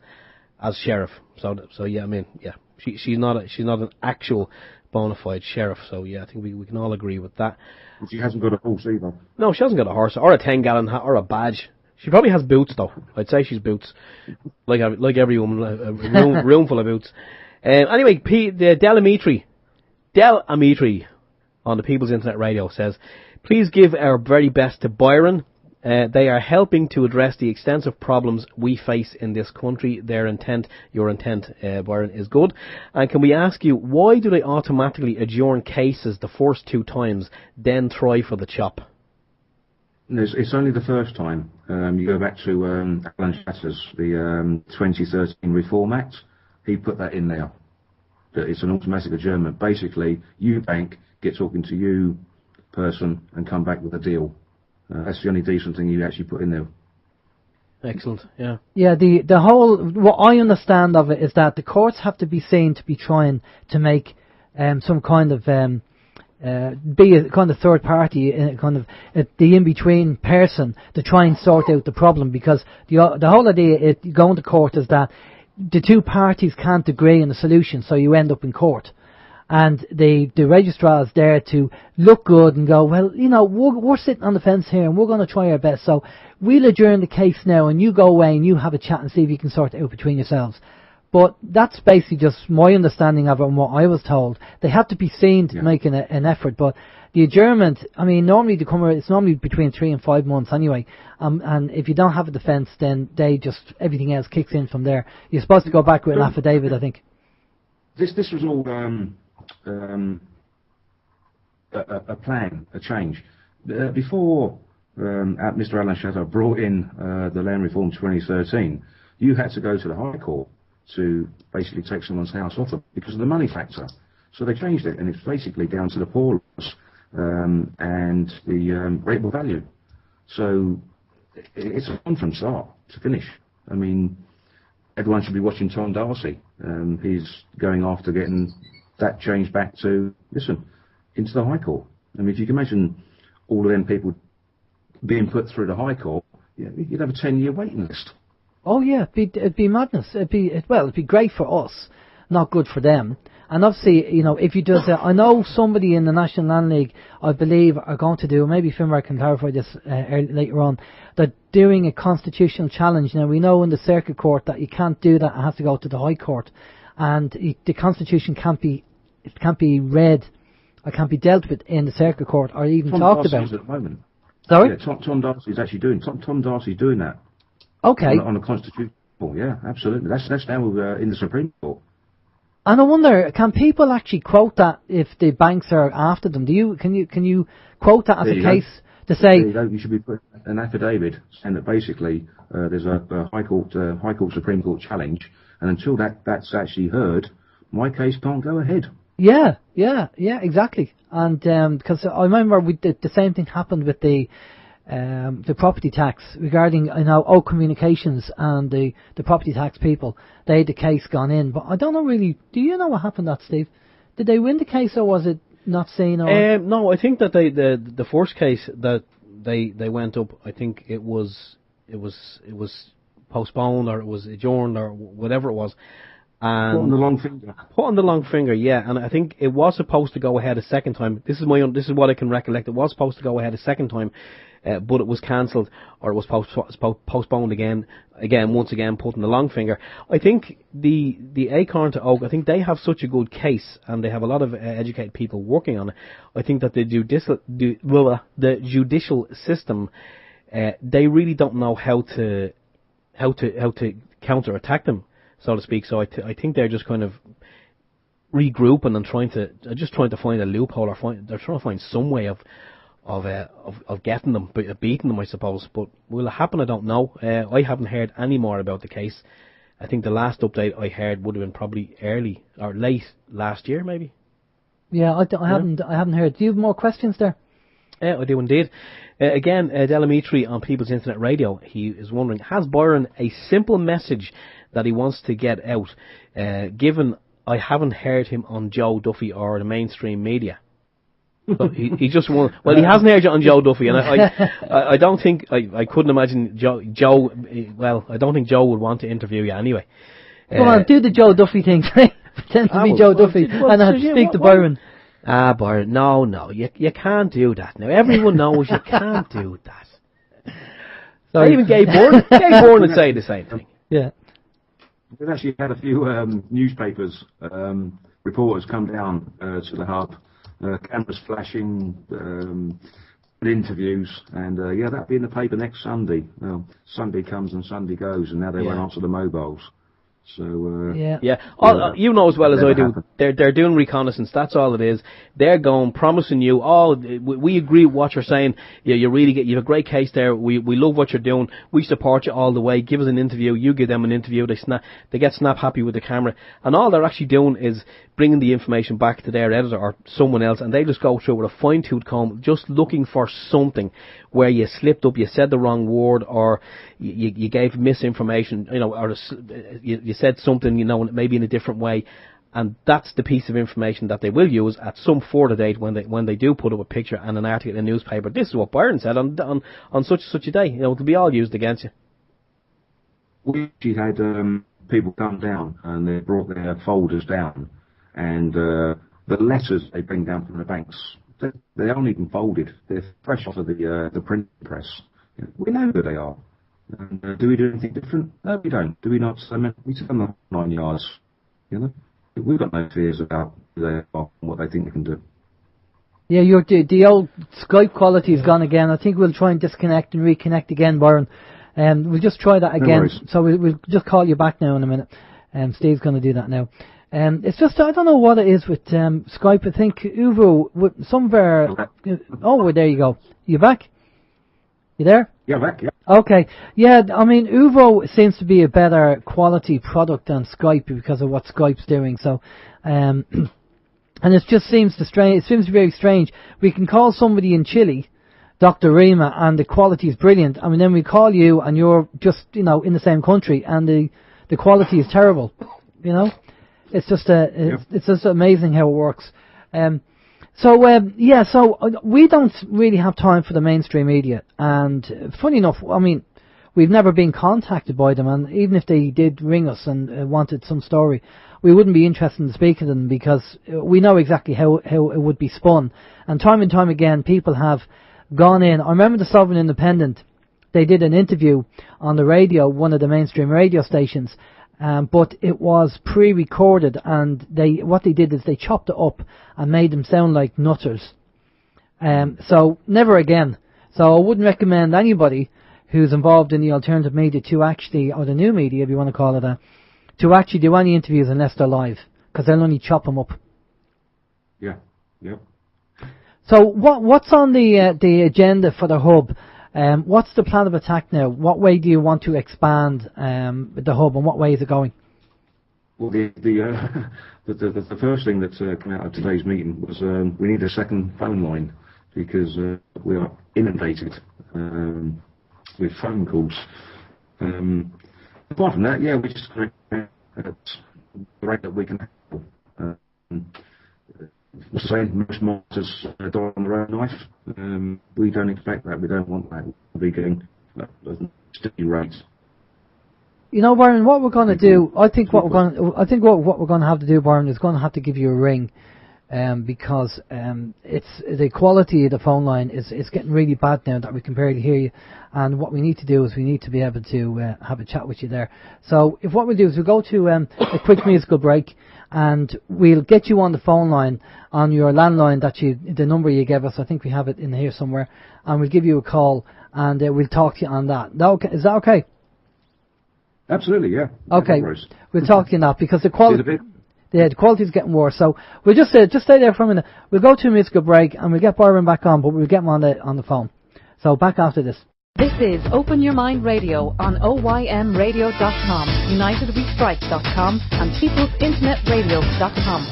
as sheriff. So yeah, I mean, yeah, she's not an actual bona fide sheriff. So yeah, I think we can all agree with that. And she hasn't got a horse either. No, she hasn't got a horse or a 10-gallon hat or a badge. She probably has boots though. I'd say she's boots, like every woman, a room full of boots. Anyway, Del Amitri on the People's Internet Radio says, please give our very best to Byron. They are helping to address the extensive problems we face in this country. Your intent, Byron, is good. And can we ask you, why do they automatically adjourn cases the first 2 times, then try for the chop? It's only the first time. You go back to Alan Shatters, the 2013 Reform Act. He put that in there. That it's an automatic adjournment. Basically, you bank, get talking to you person, and come back with a deal. That's the only decent thing you actually put in there. Excellent, yeah. Yeah, the whole, what I understand of it is that the courts have to be seen to be trying to make some kind of be a kind of third party, kind of the in-between person to try and sort out the problem, because the whole idea going to court is that the 2 parties can't agree on a solution, so you end up in court. And the registrar is there to look good and go, well, you know, we're sitting on the fence here and we're going to try our best, so we'll adjourn the case now and you go away and you have a chat and see if you can sort it out between yourselves. But that's basically just my understanding of it and what I was told. They have to be seen to make an effort, but the adjournment, I mean, normally it's normally between 3 and 5 months anyway. And if you don't have a defence, then everything else kicks in from there. You're supposed to go back with an affidavit, I think. This was all a plan, a change. Before Mr. Alan Shatter brought in the Land Reform 2013, you had to go to the High Court to basically take someone's house off them because of the money factor. So they changed it, and it's basically down to the poor loss and the rateable value. So it's fun from start to finish. I mean, everyone should be watching Tom Darcy. He's going after getting that changed back to, into the High Court. I mean, if you can imagine all of them people being put through the High Court, you'd have a 10-year waiting list. Oh yeah, it'd be madness. It'd be great for us, not good for them. And obviously, you know, if you do that, I know somebody in the National Land League, I believe, are going to do, maybe Finbar can clarify this later on, they're doing a constitutional challenge. Now, we know in the Circuit Court that you can't do that, it has to go to the High Court. And the Constitution can't be read, or can't be dealt with in the Circuit Court, or even talked about. At the moment. Sorry? Yeah, Tom Darcy's actually doing, Tom Darcy's doing that. Okay. On a constitutional, yeah, absolutely. That's now in the Supreme Court. And I wonder, can people actually quote that if the banks are after them? Can you quote that as a case to say? You should be putting an affidavit saying that basically there's a High Court, Supreme Court challenge, and until that's actually heard, my case can't go ahead. Yeah, exactly. And because I remember the same thing happened with the property tax regarding, O Communications and the property tax people. They had the case gone in, but I don't know really. Do you know what happened, that Steve? Did they win the case, or was it not seen? Or no, I think that the first case that they went up, I think it was postponed, or it was adjourned, or whatever it was. And put on the long finger. Put on the long finger, yeah. And I think it was supposed to go ahead a second time. This is what I can recollect. It was supposed to go ahead a second time, but it was cancelled, or it was postponed again, once again, putting the long finger. I think the Acorn to Oak, I think they have such a good case, and they have a lot of educated people working on it. I think that the judicial system, they really don't know how to counter-attack them, so to speak. So I think they're just kind of regrouping and trying to find a loophole, or they're trying to find some way of getting them, beating them, I suppose. But will it happen? I don't know. I haven't heard any more about the case. I think the last update I heard would have been probably early or late last year, maybe. Yeah, I haven't heard. Do you have more questions there? Yeah, I do indeed. Again, Delamitri on People's Internet Radio, he is wondering, has Byron a simple message that he wants to get out, given I haven't heard him on Joe Duffy or the mainstream media? So he just won. Well, he hasn't heard you on Joe Duffy, and I don't think I couldn't imagine Joe. Well, I don't think Joe would want to interview you anyway. Come on, do the Joe Duffy thing. Pretend to be Joe Duffy, and I'll speak to Byron. Byron, no, you can't do that. Now everyone knows you can't do that. I even Gay Bourne would say the same thing. Yeah. We've actually had a few newspapers reporters come down to the hub. Cameras flashing, interviews, and that'll be in the paper next Sunday. Sunday comes and Sunday goes, and now they won't answer the mobiles. So you know as well as I do. They're doing reconnaissance. That's all it is. They're going promising you. Oh, we agree with what you're saying. You really you have a great case there. We love what you're doing. We support you all the way. Give us an interview. You give them an interview. They get snap happy with the camera, and all they're actually doing is bringing the information back to their editor or someone else, and they just go through with a fine-tooth comb, just looking for something where you slipped up, you said the wrong word, or you gave misinformation, or you said something, maybe in a different way, and that's the piece of information that they will use at some further date when they do put up a picture and an article in a newspaper. This is what Byron said on such a day. It'll be all used against you. We actually had people come down and they brought their folders down. And the letters they bring down from the banks, they aren't even folded. They're fresh off of the print press. We know who they are. And, do we do anything different? No, we don't. Do we not? We tell them the 9 yards. We've got no fears about who they are and what they think they can do. Yeah, the old Skype quality is gone again. I think we'll try and disconnect and reconnect again, Byron. We'll just try that again. No, so we'll just call you back now in a minute. Steve's going to do that now. It's just, I don't know what it is with Skype. I think Uvo, with some of our... Oh, well, there you go. You back? You there? Yeah, back, yeah. Okay. Yeah, I mean, Uvo seems to be a better quality product than Skype because of what Skype's doing. So, and it just seems to be very strange. We can call somebody in Chile, Dr. Rima, and the quality is brilliant. I mean, then we call you and you're just, in the same country and the quality is terrible, It's just it's just amazing how it works. So we don't really have time for the mainstream media. And funny enough, I mean, we've never been contacted by them. And even if they did ring us and wanted some story, we wouldn't be interested in speaking to them because we know exactly how it would be spun. And time again, people have gone in. I remember the Sovereign Independent. They did an interview on the radio, one of the mainstream radio stations. But it was pre-recorded, and what they did is they chopped it up and made them sound like nutters. So never again. So I wouldn't recommend anybody who's involved in the alternative media to actually, or the new media, if you want to call it that, to actually do any interviews unless they're live, because they'll only chop them up. Yeah. Yep. So what's on the agenda for the hub? What's the plan of attack now? What way do you want to expand the hub, and what way is it going? Well, the first thing that came out of today's meeting was we need a second phone line because we are inundated with phone calls. Apart from that, we're just going to the rate that we can handle. Saying most martyrs die on their own knife. We don't expect that. We don't want that. We're getting a steady rate. Byron, what we're going to do, I think what we're going to have to do, Byron, is going to have to give you a ring, because it's the quality of the phone line is getting really bad now that we can barely hear you. And what we need to do is we need to be able to have a chat with you there. So what we'll do is we'll go to a quick musical break, and we'll get you on the phone line on your landline the number you gave us. I think we have it in here somewhere, and we'll give you a call and we'll talk to you on that. Is that okay? Absolutely, yeah. Okay, we'll talk to you now because the quality. Yeah, the quality is getting worse. So we'll just stay there for a minute. We'll go to a musical break and we'll get Byron back on, but we'll get him on the phone. So back after this. This is Open Your Mind Radio on OYMradio.com, UnitedWeStrike.com and PeoplesInternetRadio.com.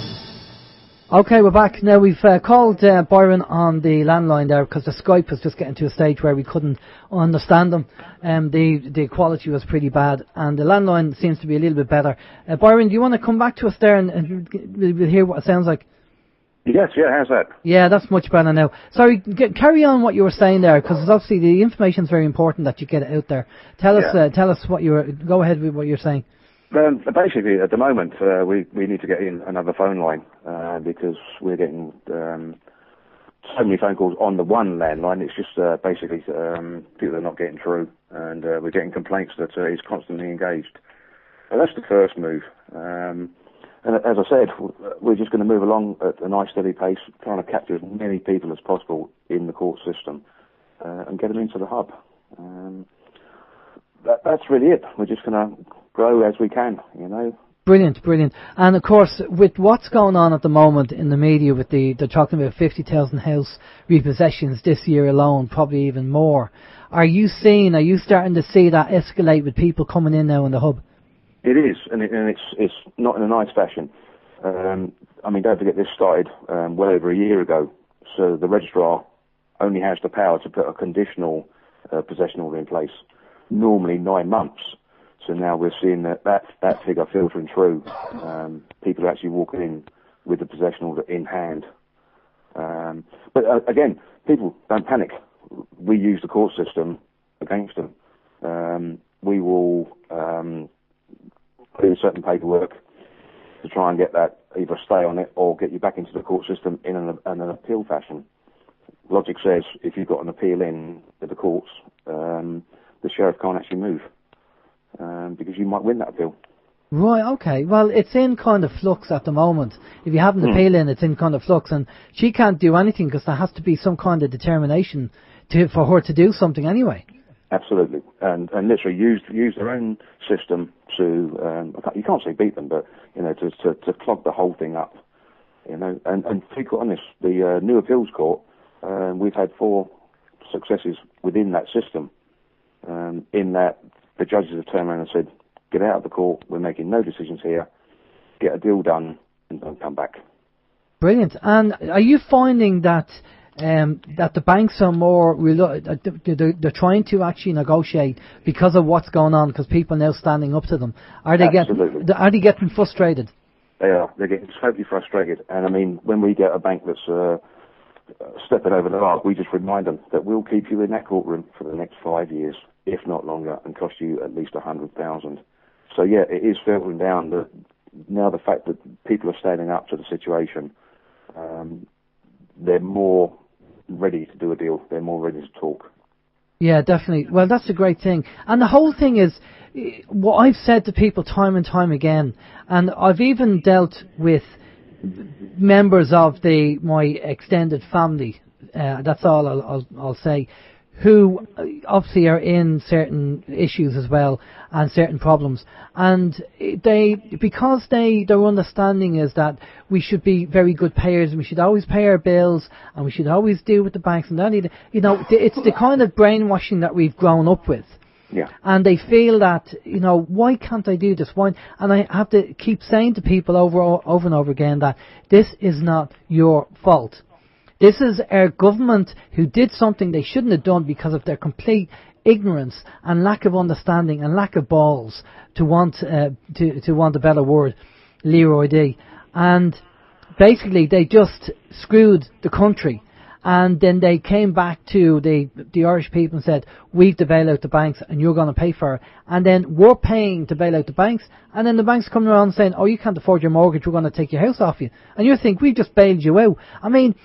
Okay, we're back. Now, we've called Byron on the landline there because the Skype was just getting to a stage where we couldn't understand them. The quality was pretty bad, and the landline seems to be a little bit better. Byron, do you want to come back to us there and we'll hear what it sounds like? Yes, yeah, how's that? Yeah, that's much better now. Sorry, carry on what you were saying there, because obviously the information is very important that you get it out there. Tell us what you were. Go ahead with what you're saying. Basically, at the moment, we need to get in another phone line because we're getting so many phone calls on the one landline. It's just basically people are not getting through, and we're getting complaints that he's constantly engaged. So that's the first move. And as I said, we're just going to move along at a nice steady pace, trying to capture as many people as possible in the court system and get them into the hub. That's really it. We're just going to grow as we can, you know. Brilliant. And of course, with what's going on at the moment in the media, with they're talking about 50,000 house repossessions this year alone, probably even more. Are you starting to see that escalate with people coming in now in the hub? It is, and it's not in a nice fashion. I mean, don't forget this started well over a year ago, so the registrar only has the power to put a conditional possession order in place, normally 9 months. So now we're seeing that figure filtering through. People are actually walking in with the possession order in hand. But again, people don't panic. We use the court system against them. We will put in certain paperwork to try and get that, either stay on it or get you back into the court system in an appeal fashion. Logic says if you've got an appeal in with the courts, the sheriff can't actually move. Because you might win that appeal. Right, okay. Well, it's in kind of flux at the moment. If you have an appeal in, it's in kind of flux, and she can't do anything because there has to be some kind of determination for her to do something anyway. Absolutely, and literally use their own system to you can't say beat them, but you know to clog the whole thing up. You know, and to be quite honest, the new appeals court, we've had 4 successes within that system. In that the judges have turned around and said, get out of the court, we're making no decisions here, get a deal done and don't come back. Brilliant. And are you finding that that the banks are more, they're trying to actually negotiate because of what's going on, because people are now standing up to them? Are they getting frustrated? They are. They're getting totally frustrated. And I mean, when we get a bank that's stepping over the mark, we just remind them that we'll keep you in that courtroom for the next 5 years, if not longer, and cost you at least 100,000. So yeah, it is filtering down. Now the fact that people are standing up to the situation, they're more ready to do a deal. They're more ready to talk. Yeah, definitely. Well, that's a great thing. And the whole thing is, what I've said to people time and time again, and I've even dealt with members of my extended family, that's all I'll say, who obviously are in certain issues as well and certain problems, and because their understanding is that we should be very good payers and we should always pay our bills and we should always deal with the banks, and it's the kind of brainwashing that we've grown up with. Yeah. And they feel that, why can't I do this? Why? And I have to keep saying to people over and over again that this is not your fault. This is our government who did something they shouldn't have done because of their complete ignorance and lack of understanding and lack of balls to want a better word, Leroy D. And basically they just screwed the country. And then they came back to the Irish people and said, we've to bail out the banks and you're going to pay for it. And then we're paying to bail out the banks. And then the banks come around saying, oh, you can't afford your mortgage, we're going to take your house off you. And you think, we've just bailed you out. I mean,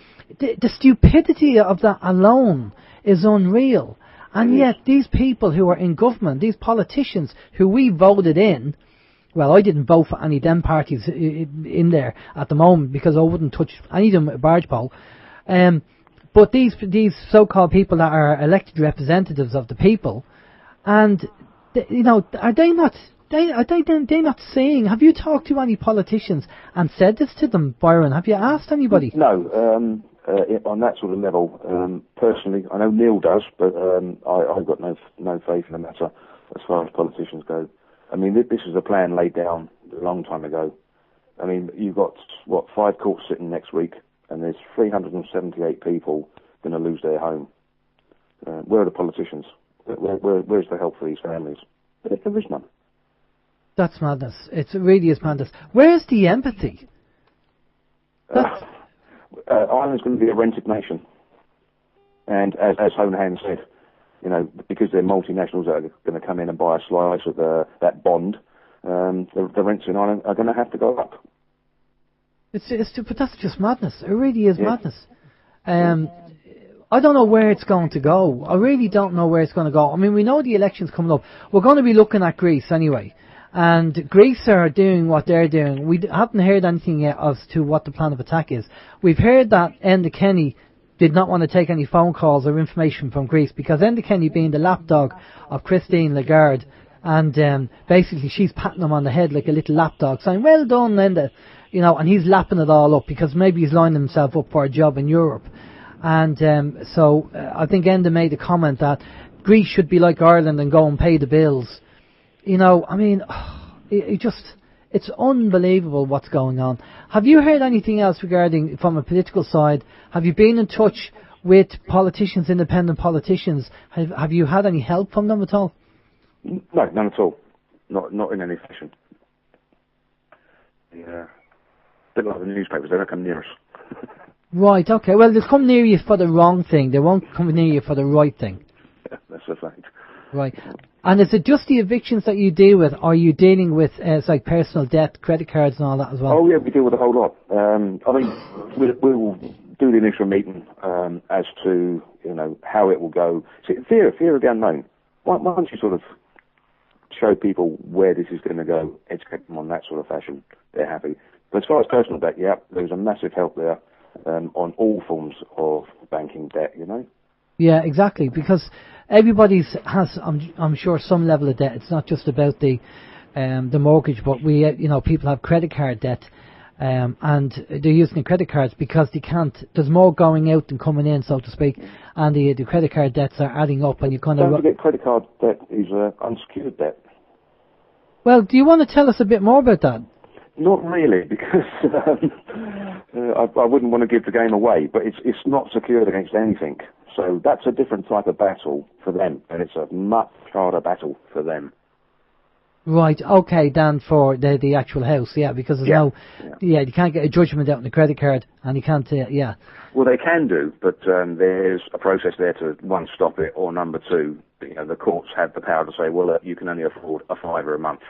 the stupidity of that alone is unreal. And yet these people who are in government, these politicians who we voted in, well, I didn't vote for any of them parties in there at the moment because I wouldn't touch any of them with a barge pole. But these so-called people that are elected representatives of the people, and are they not saying? Have you talked to any politicians and said this to them, Byron? Have you asked anybody? No, on that sort of level. Personally, I know Neil does, but I've got no faith in the matter as far as politicians go. I mean, this is a plan laid down a long time ago. I mean, you've got, 5 courts sitting next week, and there's 378 people going to lose their home. Where are the politicians? Where's the help for these families? There is none. That's madness. It really is madness. Where's the empathy? Ireland's going to be a rented nation. And as Honahan said, because they're multinationals that are going to come in and buy a slice of that bond, the rents in Ireland are going to have to go up. But that's just madness. It really is madness. I don't know where it's going to go. I really don't know where it's going to go. I mean, we know the election's coming up. We're going to be looking at Greece anyway. And Greece are doing what they're doing. We haven't heard anything yet as to what the plan of attack is. We've heard that Enda Kenny did not want to take any phone calls or information from Greece because Enda Kenny being the lapdog of Christine Lagarde, and basically she's patting him on the head like a little lapdog saying, well done Enda, and he's lapping it all up because maybe he's lining himself up for a job in Europe. And so I think Enda made a comment that Greece should be like Ireland and go and pay the bills. I mean, it's unbelievable what's going on. Have you heard anything else regarding, from a political side? Have you been in touch with politicians, independent politicians? Have you had any help from them at all? No, none at all. Not in any fashion. Yeah. A bit like the newspapers, they don't come near us. Right, okay. Well, they'll come near you for the wrong thing. They won't come near you for the right thing. Yeah, that's a fact. Right. And is it just the evictions that you deal with? Or are you dealing with like personal debt, credit cards and all that as well? Oh, yeah, we deal with a whole lot. I mean, we'll do the initial meeting as to, how it will go. See, fear of the unknown. Once you sort of show people where this is going to go, educate them on that sort of fashion, they're happy. But as far as personal debt, yeah, there's a massive help there on all forms of banking debt, Yeah, exactly, because everybody has, I'm sure, some level of debt. It's not just about the mortgage, but people have credit card debt, and they're using the credit cards because they can't. There's more going out than coming in, so to speak, and the credit card debts are adding up, and you kind of. Don't forget, credit card debt is unsecured debt. Well, do you want to tell us a bit more about that? Not really, because I wouldn't want to give the game away, but it's not secured against anything. So that's a different type of battle for them, and it's a much harder battle for them. Right, okay, than for the actual house, yeah, because there's you can't get a judgment out on the credit card, and you can't, Well, they can do, but there's a process there to, one, stop it, or number two, the courts have the power to say, well, you can only afford a £5 a month.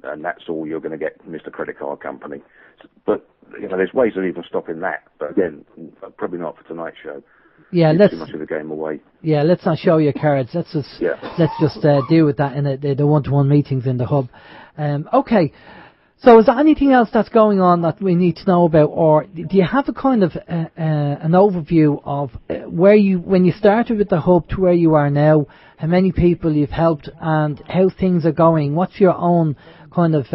And that's all you're going to get, Mr. Credit Card Company. But there's ways of even stopping that. But again, probably not for tonight's show. Yeah, let's too much of the game away. Yeah, let's not show your cards. Let's just deal with that in the one-to-one meetings in the hub. Okay. So is there anything else that's going on that we need to know about, or do you have a kind of an overview of when you started with the hub to where you are now, how many people you've helped, and how things are going? What's your own kind of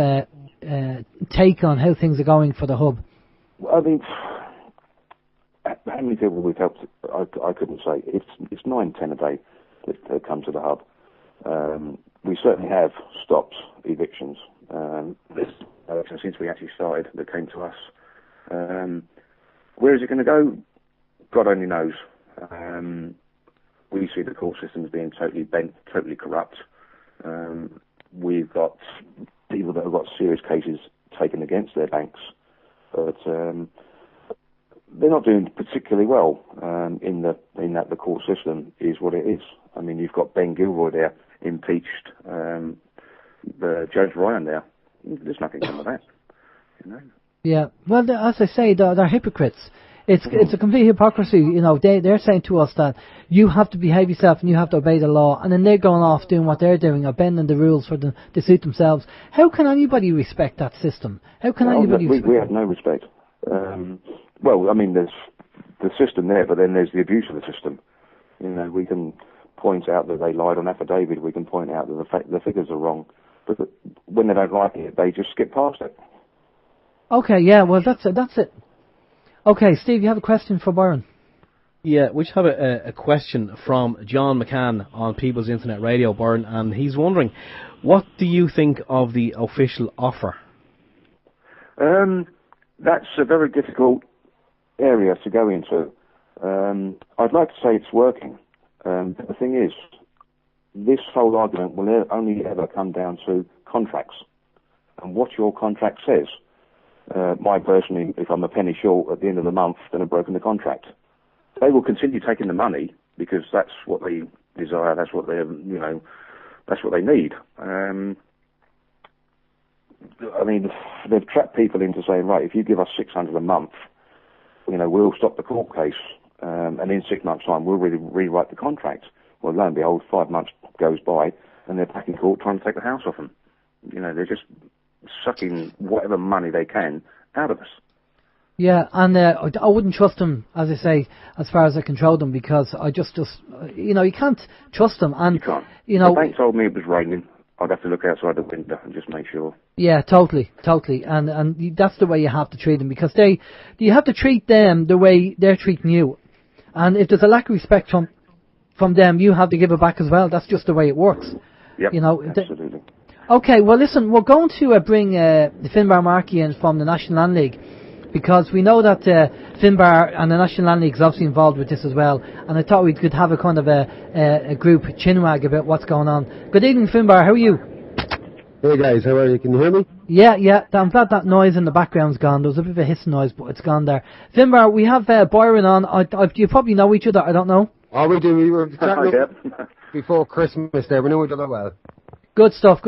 take on how things are going for the hub? Well, I mean, how many people we've helped, I couldn't say. It's 9-10 a day that come to the hub. We certainly have stopped evictions. Since we actually started, that came to us. Where is it going to go? God only knows. We see the court system as being totally bent, totally corrupt. We've got people that have got serious cases taken against their banks, but they're not doing particularly well in that the court system is what it is. I mean, you've got Ben Gilroy there, impeached, the Judge Ryan there. There's nothing wrong with that, Yeah, well, as I say, they're hypocrites. It's a complete hypocrisy. They're saying to us that you have to behave yourself and you have to obey the law, and then they're going off doing what they're doing, or bending the rules to suit themselves. How can anybody respect that system? How can anybody? We have no respect. Well, I mean, there's the system there, but then there's the abuse of the system. We can point out that they lied on affidavit. We can point out that the figures are wrong. But when they don't like it, they just skip past it. Okay, yeah, well, that's it. Okay, Steve, you have a question for Byron? Yeah, we just have a question from John McCann on People's Internet Radio, Byron, and he's wondering, what do you think of the official offer? That's a very difficult area to go into. I'd like to say it's working. But the thing is, this whole argument will only ever come down to contracts and what your contract says. My personally, if I'm a penny short at the end of the month, then I've broken the contract. They will continue taking the money because that's what they desire. That's what they, that's what they need. I mean, they've trapped people into saying, right, if you give us 600 a month, we'll stop the court case, and in 6 months' time, we'll really rewrite the contract. Well, lo and behold, 5 months goes by, and they're back in court trying to take the house off them. They're just sucking whatever money they can out of us. Yeah, and I wouldn't trust them, as I say, as far as I control them, because I just you can't trust them. And you can't. The bank told me it was raining. I'd have to look outside the window and just make sure. Yeah, totally. And that's the way you have to treat them, because you have to treat them the way they're treating you. And if there's a lack of respect from them, you have to give it back as well. That's just the way it works. Yep, absolutely. Okay, well listen, we're going to bring the Finbar Markey in from the National Land League, because we know that Finbar and the National Land League is obviously involved with this as well, and I thought we could have a kind of a group chinwag about what's going on. Good evening, Finbar, how are you? Hey guys, how are you? Can you hear me? Yeah, I'm glad that noise in the background's gone. There was a bit of a hissing noise, but it's gone there. Finbar, we have Byron on. You probably know each other, I don't know. Oh, we do. We were chatting before Christmas there. We know each other well. Good stuff.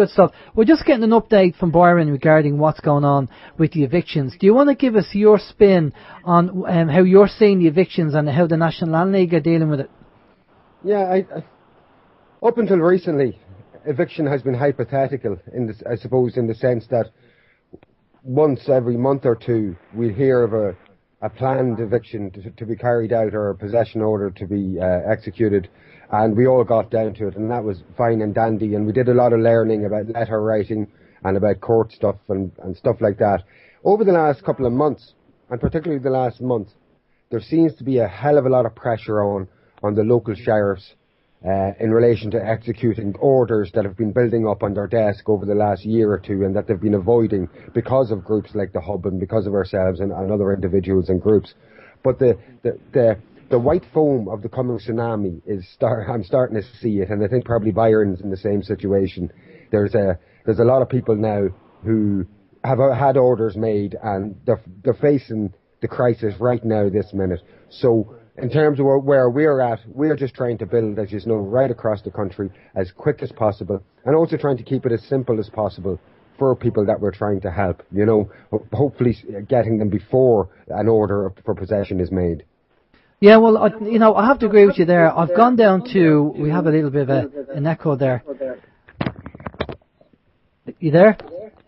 We're just getting an update from Byron regarding what's going on with the evictions. Do you want to give us your spin on how you're seeing the evictions and how the National Land League are dealing with it? Yeah, up until recently, eviction has been hypothetical, I suppose, in the sense that once every month or two we'll hear of a planned eviction to be carried out, or a possession order to be executed. And we all got down to it, and that was fine and dandy, and we did a lot of learning about letter writing and about court stuff and stuff like that. Over the last couple of months, and particularly the last month, there seems to be a hell of a lot of pressure on the local sheriffs in relation to executing orders that have been building up on their desk over the last year or two, and that they've been avoiding because of groups like the Hub and because of ourselves and other individuals and groups. But the white foam of the coming tsunami I'm starting to see it, and I think probably Byron's in the same situation. There's a lot of people now who have had orders made, and they're facing the crisis right now, this minute. So in terms of where we're at, we're just trying to build, as you know, right across the country as quick as possible, and also trying to keep it as simple as possible for people that we're trying to help. Hopefully getting them before an order for possession is made. Yeah, well, I have to agree with you there. I've gone down to, we have a little bit of an echo there. You there?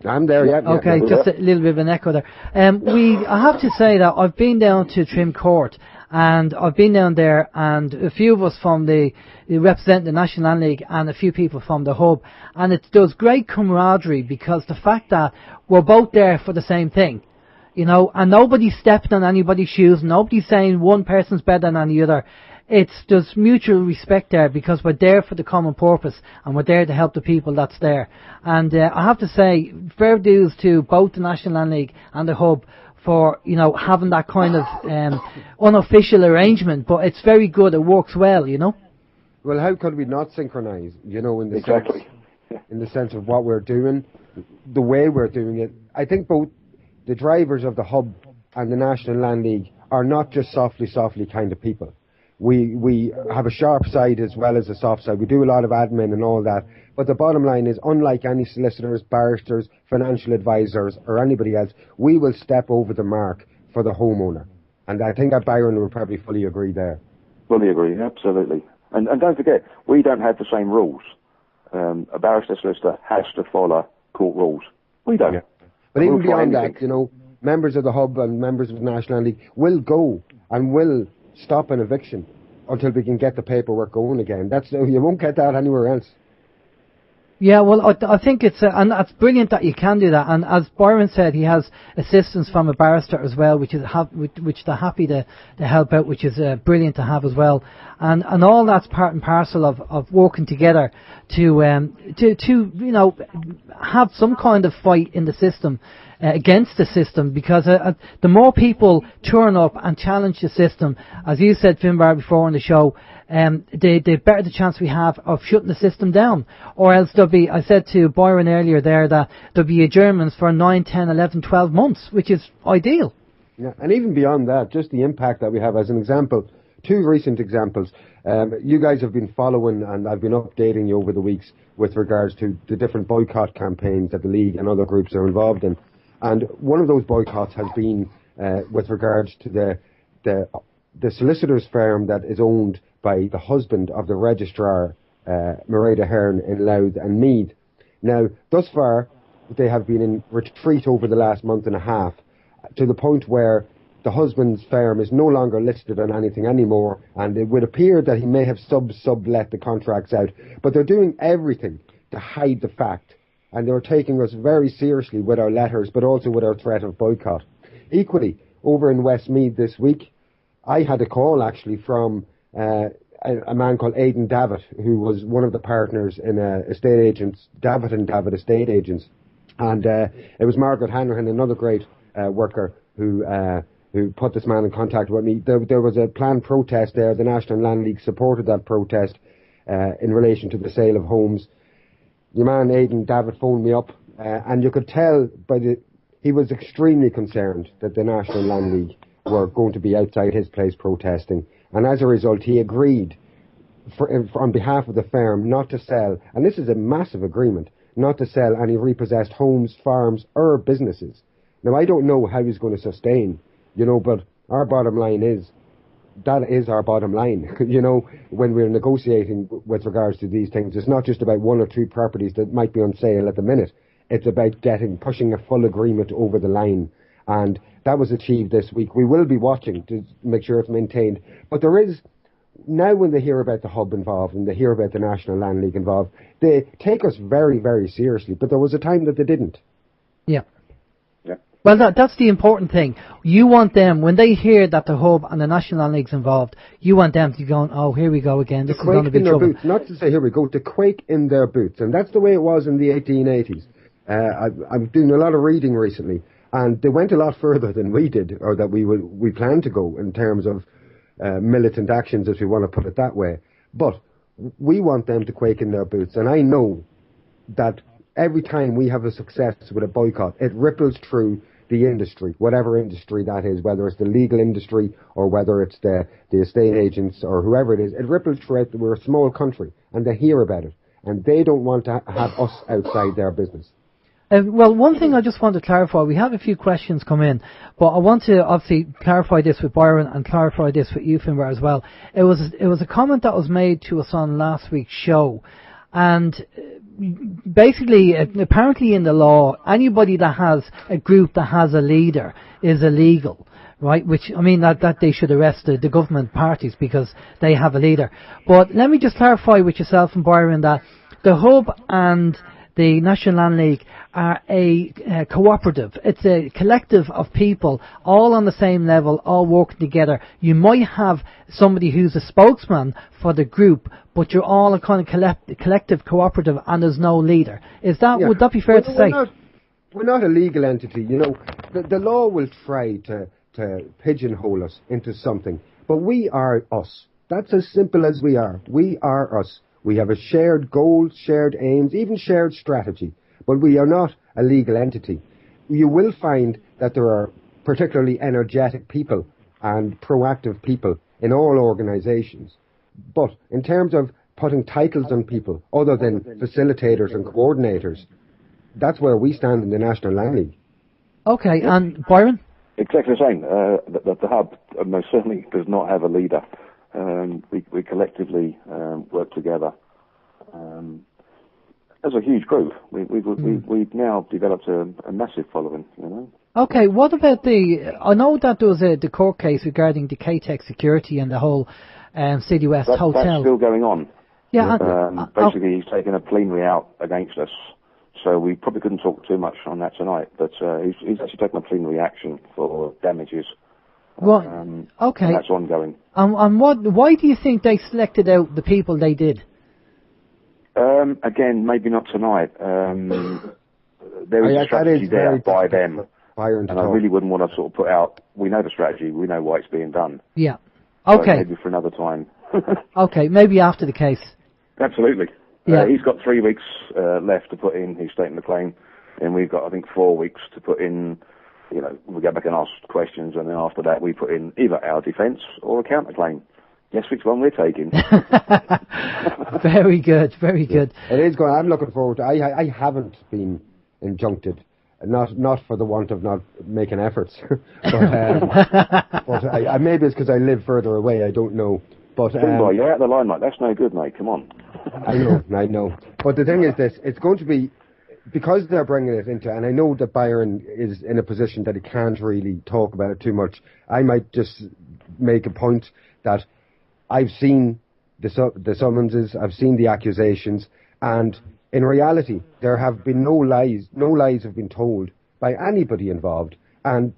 I'm there, yeah. Okay, just a little bit of an echo there. I have to say that I've been down to Trim Court, and I've been down there, and a few of us from represent the National Land League, and a few people from the Hub, and it does great camaraderie, because the fact that we're both there for the same thing. And nobody's stepping on anybody's shoes. Nobody's saying one person's better than the other. It's just mutual respect there, because we're there for the common purpose, and we're there to help the people that's there. And I have to say, fair dues to both the National Land League and the Hub for, having that kind of unofficial arrangement. But it's very good. It works well, Well, how could we not synchronise, in the sense of what we're doing, the way we're doing it? I think both the drivers of the Hub and the National Land League are not just softly kind of people. We have a sharp side as well as a soft side. We do a lot of admin and all that. But the bottom line is, unlike any solicitors, barristers, financial advisors, or anybody else, we will step over the mark for the homeowner. And I think that Byron will probably fully agree there. Fully agree, absolutely. And don't forget, we don't have the same rules. A barrister solicitor has to follow court rules. We don't. Yeah. But even beyond that, members of the Hub and members of the National League will go and will stop an eviction until we can get the paperwork going again. You won't get that anywhere else. Yeah, well, I think and it's brilliant that you can do that. And as Byron said, he has assistance from a barrister as well, which they're happy to help out, which is brilliant to have as well. And all that's part and parcel of working together to have some kind of fight in the system. Against the system, because the more people turn up and challenge the system, as you said, Finbar, before on the show, the better the chance we have of shutting the system down. Or else there'll be, I said to Byron earlier there, that there'll be adjournments for 9, 10, 11, 12 months, which is ideal. Yeah, and even beyond that, just the impact that we have. As an example, 2 recent examples. You guys have been following, and I've been updating you over the weeks with regards to the different boycott campaigns that the League and other groups are involved in. And one of those boycotts has been with regards to the solicitor's firm that is owned by the husband of the registrar, Mairead Hearn, in Louth and Meath. Now, thus far, they have been in retreat over the last month and a half, to the point where the husband's firm is no longer listed on anything anymore, and it would appear that he may have sublet the contracts out. But they're doing everything to hide the fact. And they're taking us very seriously with our letters, but also with our threat of boycott. Equally, over in Westmeath this week, I had a call actually from a man called Aidan Davitt, who was one of the partners in estate agents, Davitt and Davitt Estate Agents. And it was Margaret Hanrahan, another great worker, who put this man in contact with me. There was a planned protest there. The National Land League supported that protest in relation to the sale of homes. Your man Aidan Davitt phoned me up, and you could tell he was extremely concerned that the National Land League were going to be outside his place protesting, and as a result he agreed on behalf of the firm not to sell, and this is a massive agreement, not to sell any repossessed homes, farms or businesses. Now I don't know how he's going to sustain, but our bottom line is, that is our bottom line. When we're negotiating with regards to these things, it's not just about 1 or 2 properties that might be on sale at the minute. It's about pushing a full agreement over the line. And that was achieved this week. We will be watching to make sure it's maintained. But there is, now when they hear about the hub involved and they hear about the National Land League involved, they take us very, very seriously. But there was a time that they didn't. Yeah. Well, that's the important thing. You want them, when they hear that the hub and the National Land League's involved, you want them to be going, oh, here we go again, this is going to be trouble. Boots. Not to say here we go, to quake in their boots. And that's the way it was in the 1880s. I'm doing a lot of reading recently, and they went a lot further than we did, or that we planned to go in terms of militant actions, if you want to put it that way. But we want them to quake in their boots. And I know that every time we have a success with a boycott, it ripples through the industry, whatever industry that is, whether it's the legal industry or whether it's the estate agents or whoever it is. It ripples throughout. We're a small country, and they hear about it, and they don't want to have us outside their business. Well, one thing I just want to clarify, we have a few questions come in, but I want to obviously clarify this with Byron and clarify this with you, Finbar, as well. It was a comment that was made to us on last week's show, and basically, apparently in the law, anybody that has a group that has a leader is illegal, right? Which, I mean, that they should arrest the government parties because they have a leader. But let me just clarify with yourself and Byron that the Hub and the National Land League are a cooperative. It's a collective of people, all on the same level, all working together. You might have somebody who's a spokesman for the group, but you're all a kind of collective cooperative, and there's no leader. Is that Would that be fair to say? We're not a legal entity. The law will try to pigeonhole us into something, but we are us. That's as simple as we are. We are us. We have a shared goal, shared aims, even shared strategy, but we are not a legal entity. You will find that there are particularly energetic people and proactive people in all organisations. But in terms of putting titles on people other than facilitators and coordinators, that's where we stand in the National Land League. Okay, and Byron? Exactly the same. The Hub most certainly does not have a leader. We collectively work together as a huge group. We've now developed a massive following. Okay, what about I know that there was the court case regarding the KTEC security and the whole City West Hotel. That's still going on. Yeah. Basically, he's taken a plenary out against us, so we probably couldn't talk too much on that tonight. But he's actually taken a plenary action for damages. Well, okay. And that's ongoing. And why do you think they selected out the people they did? Again, maybe not tonight. There is a strategy there by them, Byron, and I really wouldn't want to sort of put out. We know the strategy. We know why it's being done. Yeah. Okay. So maybe for another time. Okay, maybe after the case. Absolutely. Yeah. He's got 3 weeks left to put in his statement of claim, and we've got, I think, 4 weeks to put in. You know, we go back and ask questions, and then after that we put in either our defence or a counterclaim. Guess which one we're taking. Very good, very good. It is going. I'm looking forward to. I haven't been injuncted, not for the want of not making efforts, but maybe it's because I live further away. I don't know. But Finbar, you're out of the line, mate. That's no good, mate. Come on. I know. But the thing is this: it's going to be. Because they're bringing it into, and I know that Byron is in a position that he can't really talk about it too much, I might just make a point that I've seen the summonses, I've seen the accusations, and in reality, there have been no lies have been told by anybody involved, and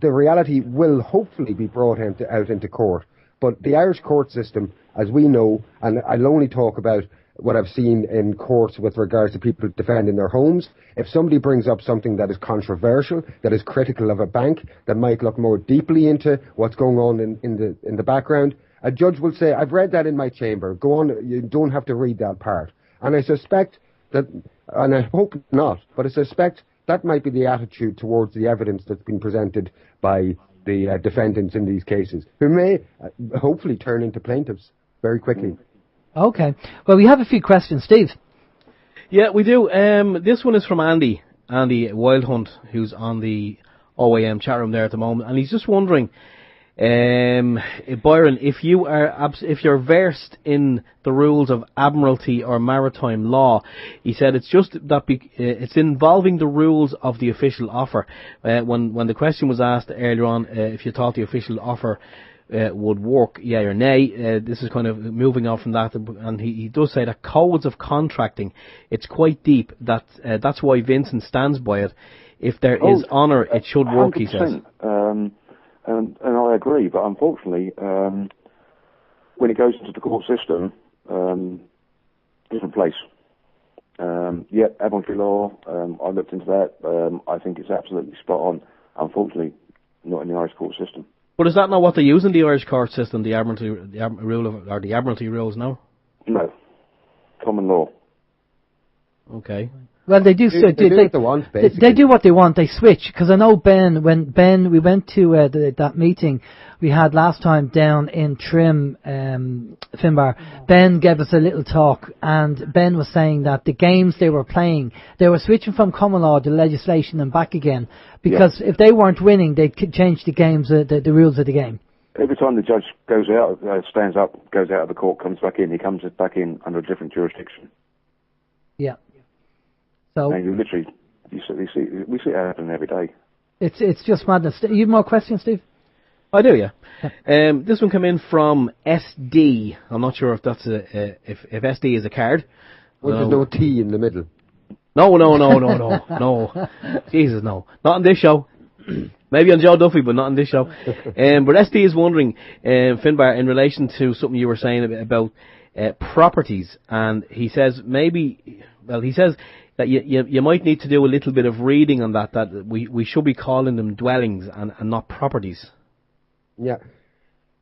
the reality will hopefully be brought out into court. But the Irish court system, as we know, and I'll only talk about what I've seen in courts with regards to people defending their homes. If somebody brings up something that is controversial, that is critical of a bank, that might look more deeply into what's going on in the background, a judge will say, I've read that in my chamber. Go on, you don't have to read that part. And I suspect that, and I hope not, but I suspect that might be the attitude towards the evidence that's been presented by the defendants in these cases, who may hopefully turn into plaintiffs very quickly. Okay. Well, we have a few questions. Steve? Yeah, we do. This one is from Andy Wildhunt, who's on the OYM chat room there at the moment, and he's just wondering, Byron, if you're versed in the rules of admiralty or maritime law. He said it's just that it's involving the rules of the official offer. When the question was asked earlier on, if you thought the official offer would work, yeah or nay. This is kind of moving on from that, and he does say that codes of contracting, it's quite deep. That's why Vincent stands by it. If there is honour, it should work, 100%. He says. And I agree, but unfortunately, when it goes into the court system, different place. Admiralty law, I looked into that. I think it's absolutely spot on. Unfortunately, not in the Irish court system. But is that not what they use in the Irish court system, the admiralty rules, no? No. Common law. Okay. Well, they do. They do what they want, basically. They do what they want. They switch. Because I know when we went to that meeting we had last time down in Trim, Finbar, Ben gave us a little talk, and Ben was saying that the games they were playing, they were switching from common law to legislation and back again. Because if they weren't winning, they could change the games, the rules of the game. Every time the judge goes out, stands up, goes out of the court, comes back in, he comes back in under a different jurisdiction. Yeah. So. And you literally, we see it happen every day. It's just madness. You have more questions, Steve? I do, yeah. This one came in from SD. I'm not sure if that's if SD is a card. Well, there's no T in the middle. No. Jesus, no. Not on this show. Maybe on Joe Duffy, but not on this show. But SD is wondering, Finbar, in relation to something you were saying about properties, and he says that you might need to do a little bit of reading on that we should be calling them dwellings and not properties. Yeah,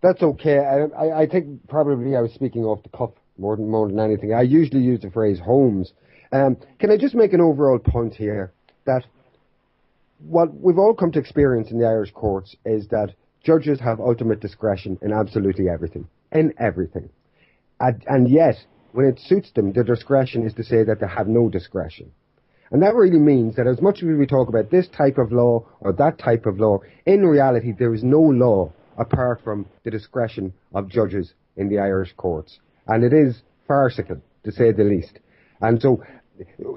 that's okay. I think probably I was speaking off the cuff more than anything. I usually use the phrase homes. Can I just make an overall point here that what we've all come to experience in the Irish courts is that judges have ultimate discretion in absolutely everything. In everything. And yet, when it suits them, their discretion is to say that they have no discretion. And that really means that as much as we talk about this type of law or that type of law, in reality there is no law apart from the discretion of judges in the Irish courts. And it is farcical, to say the least. And so,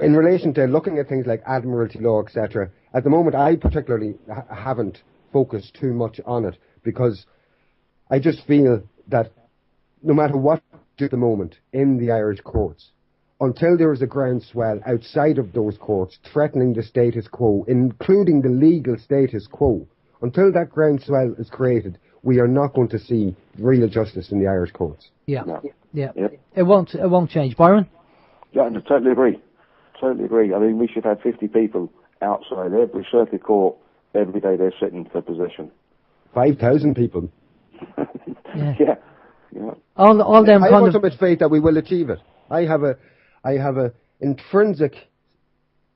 in relation to looking at things like admiralty law, etc., at the moment I particularly haven't focused too much on it, because I just feel that no matter what at the moment in the Irish courts. Until there is a groundswell outside of those courts threatening the status quo, including the legal status quo, until that groundswell is created, we are not going to see real justice in the Irish courts. Yeah, No. yeah. Yep. It won't change. Byron? Yeah, I totally agree. Totally agree. I mean, we should have 50 people outside every circuit court every day they're sitting for possession. 5,000 people. Yeah. Yeah. Yeah. All them I kind have so of... much faith that we will achieve it. I have a intrinsic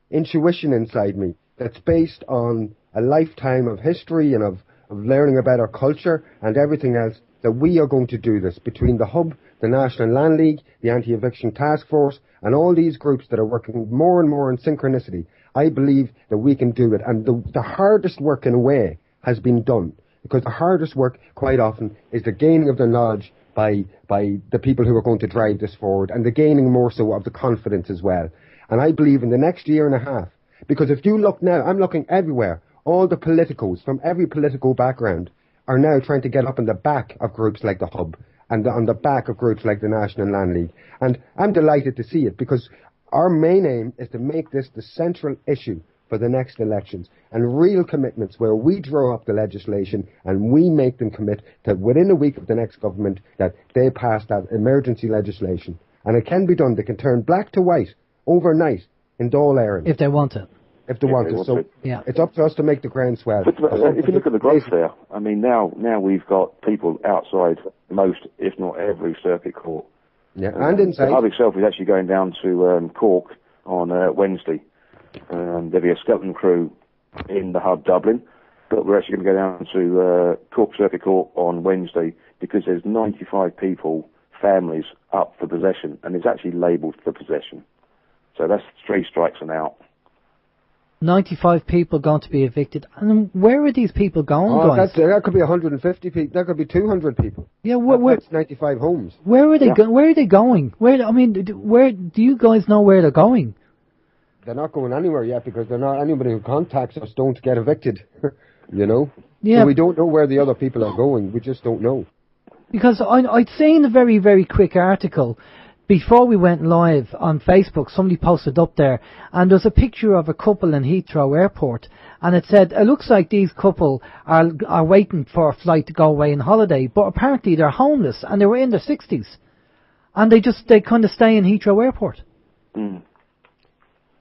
intuition inside me that's based on a lifetime of history and of learning about our culture and everything else, that we are going to do this between the Hub, the National Land League, the Anti-Eviction Task Force, and all these groups that are working more and more in synchronicity. I believe that we can do it. And the hardest work, in a way, has been done. Because the hardest work, quite often, is the gaining of the knowledge by the people who are going to drive this forward, and the gaining more so of the confidence as well. And I believe in the next year and a half, because if you look now, I'm looking everywhere, all the politicos from every political background are now trying to get up on the back of groups like the Hub and on the back of groups like the National Land League. And I'm delighted to see it, because our main aim is to make this the central issue for the next elections, and real commitments where we draw up the legislation and we make them commit that within a week of the next government that they pass that emergency legislation. And it can be done. They can turn black to white overnight in Dáil, Éireann. If they want it. If they want to. So yeah. It's up to us to make the groundswell. But if you look at the growth there, I mean, now we've got people outside most, if not every circuit court. Yeah, and inside. The Hub itself is actually going down to Cork on Wednesday. There'll be a skeleton crew in the Hub Dublin, but we're actually going to go down to Cork Circuit Court on Wednesday, because there's 95 people, families, up for possession, and it's actually labelled for possession. So that's 3 strikes and out. 95 people going to be evicted. And where are these people going, guys? That could be 150 people. That could be 200 people. Yeah, that's 95 homes. Where are they? Where are they going? Where do you guys know where they're going? They're not going anywhere yet, because they're not. Anybody who contacts us don't get evicted. You know. Yeah. So we don't know where the other people are going. We just don't know. Because I'd seen a very, very quick article before we went live on Facebook. Somebody posted up there, and there's a picture of a couple in Heathrow Airport, and it said, it looks like these couple are waiting for a flight to go away on holiday, but apparently they're homeless, and they were in their 60s, and they kind of stay in Heathrow Airport. Mm.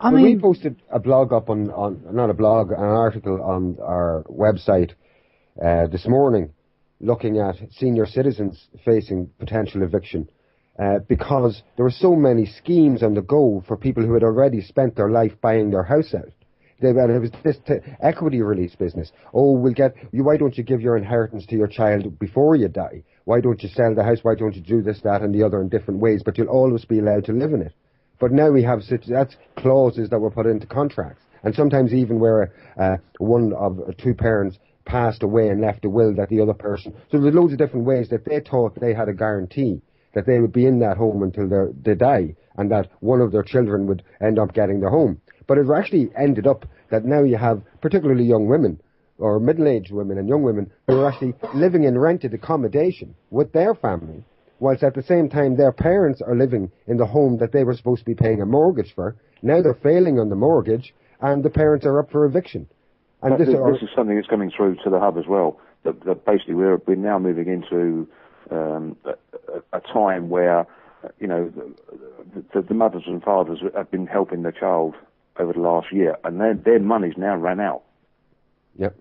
I mean, we posted a blog up an article on our website this morning, looking at senior citizens facing potential eviction. Because there were so many schemes on the go for people who had already spent their life buying their house out. It was this equity release business. Oh, why don't you give your inheritance to your child before you die? Why don't you sell the house? Why don't you do this, that and the other in different ways? But you'll always be allowed to live in it. But now we have that's clauses that were put into contracts. And sometimes even where one of 2 parents passed away and left a will that the other person... So there's loads of different ways that they thought they had a guarantee that they would be in that home until they die, and that one of their children would end up getting the home. But it actually ended up that now you have particularly young women, or middle-aged women and young women, who are actually living in rented accommodation with their family, whilst at the same time their parents are living in the home that they were supposed to be paying a mortgage for. Now they're failing on the mortgage, and the parents are up for eviction. And this is something that's coming through to the Hub as well, that basically we're now moving into a time where, you know, the mothers and fathers have been helping their child over the last year, and their money's now run out. Yep.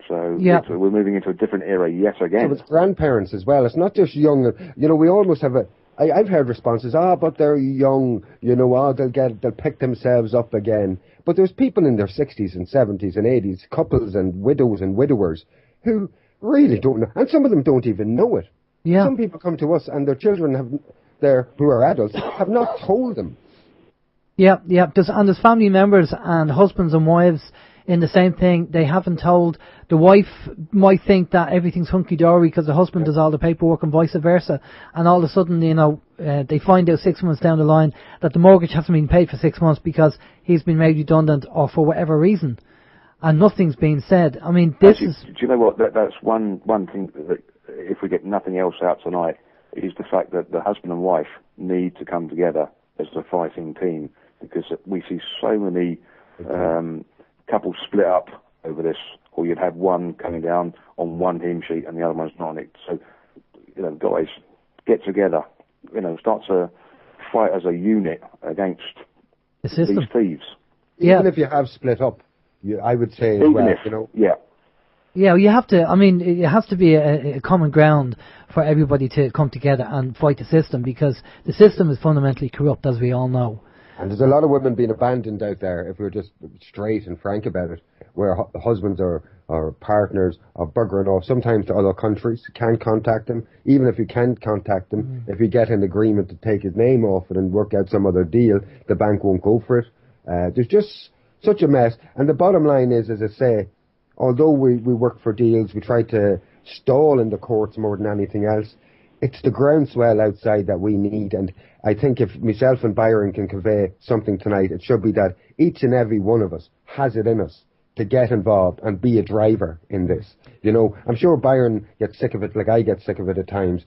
So we're moving into a different era yet again. So it's grandparents as well. It's not just young. You know, we almost have I've heard responses, but they're young, you know, they'll pick themselves up again. But there's people in their 60s and 70s and 80s, couples and widows and widowers, who really don't know, and some of them don't even know it. Yeah. Some people come to us and their children who are adults, have not told them. Yeah. There's family members and husbands and wives in the same thing. They haven't told. The wife might think that everything's hunky-dory because the husband does all the paperwork and vice versa. And all of a sudden, you know, they find out 6 months down the line that the mortgage hasn't been paid for 6 months because he's been made redundant or for whatever reason. And nothing's been said. I mean, this is... Do you know what? That's one thing that, if we get nothing else out tonight, is the fact that the husband and wife need to come together as a fighting team, because we see so many couples split up over this, or you'd have one coming down on one hymn sheet and the other one's not on it. So, guys, get together, start to fight as a unit against these thieves. Yeah. Even if you have split up, I would say as well, Yeah. Yeah, you have to. I mean, it has to be a common ground for everybody to come together and fight the system, because the system is fundamentally corrupt, as we all know. And there's a lot of women being abandoned out there, if we're just straight and frank about it, where husbands or partners are buggering off, sometimes to other countries, can't contact them. Even if you can't contact them, if you get an agreement to take his name off it and work out some other deal, the bank won't go for it. There's just such a mess. And the bottom line is, as I say, although we work for deals, we try to stall in the courts more than anything else. It's the groundswell outside that we need, and I think if myself and Byron can convey something tonight, it should be that each and every one of us has it in us to get involved and be a driver in this. I'm sure Byron gets sick of it, like I get sick of it at times,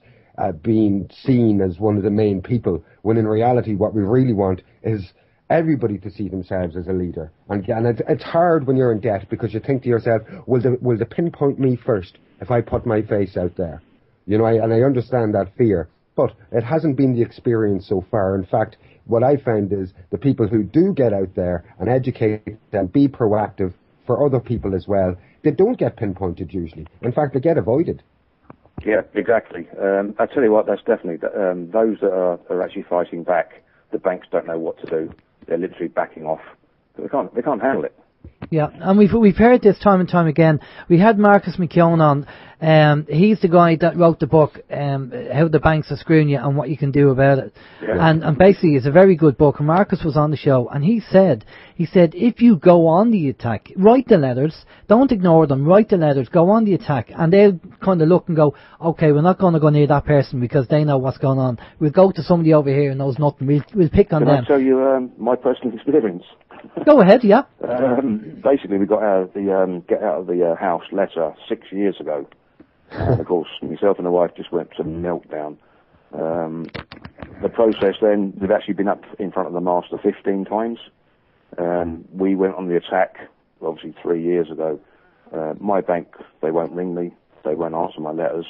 being seen as one of the main people, when in reality what we really want is everybody to see themselves as a leader. And it's hard when you're in debt, because you think to yourself, will they pinpoint me first if I put my face out there? And I understand that fear, but it hasn't been the experience so far. In fact, what I found is the people who do get out there and educate and be proactive for other people as well, they don't get pinpointed usually. In fact, they get avoided. Yeah, exactly. I tell you what, that's definitely those that are actually fighting back. The banks don't know what to do. They're literally backing off. They can't handle it. Yeah, and we've heard this time and time again. We had Marcus McKeown on. He's the guy that wrote the book, How the Banks Are Screwing You and What You Can Do About It. Yeah. And basically it's a very good book. And Marcus was on the show, and he said if you go on the attack, write the letters, don't ignore them, write the letters, go on the attack, and they'll kind of look and go, okay, we're not going to go near that person because they know what's going on. We'll go to somebody over here who knows nothing. We'll pick on them. Can I tell you my personal experience? Go ahead, yeah. Basically, we got out of the get out of the house letter 6 years ago, and of course, myself and the wife just went to meltdown. The process then, we've actually been up in front of the master 15 times. We went on the attack, obviously 3 years ago. My bank, they won't ring me, they won't answer my letters,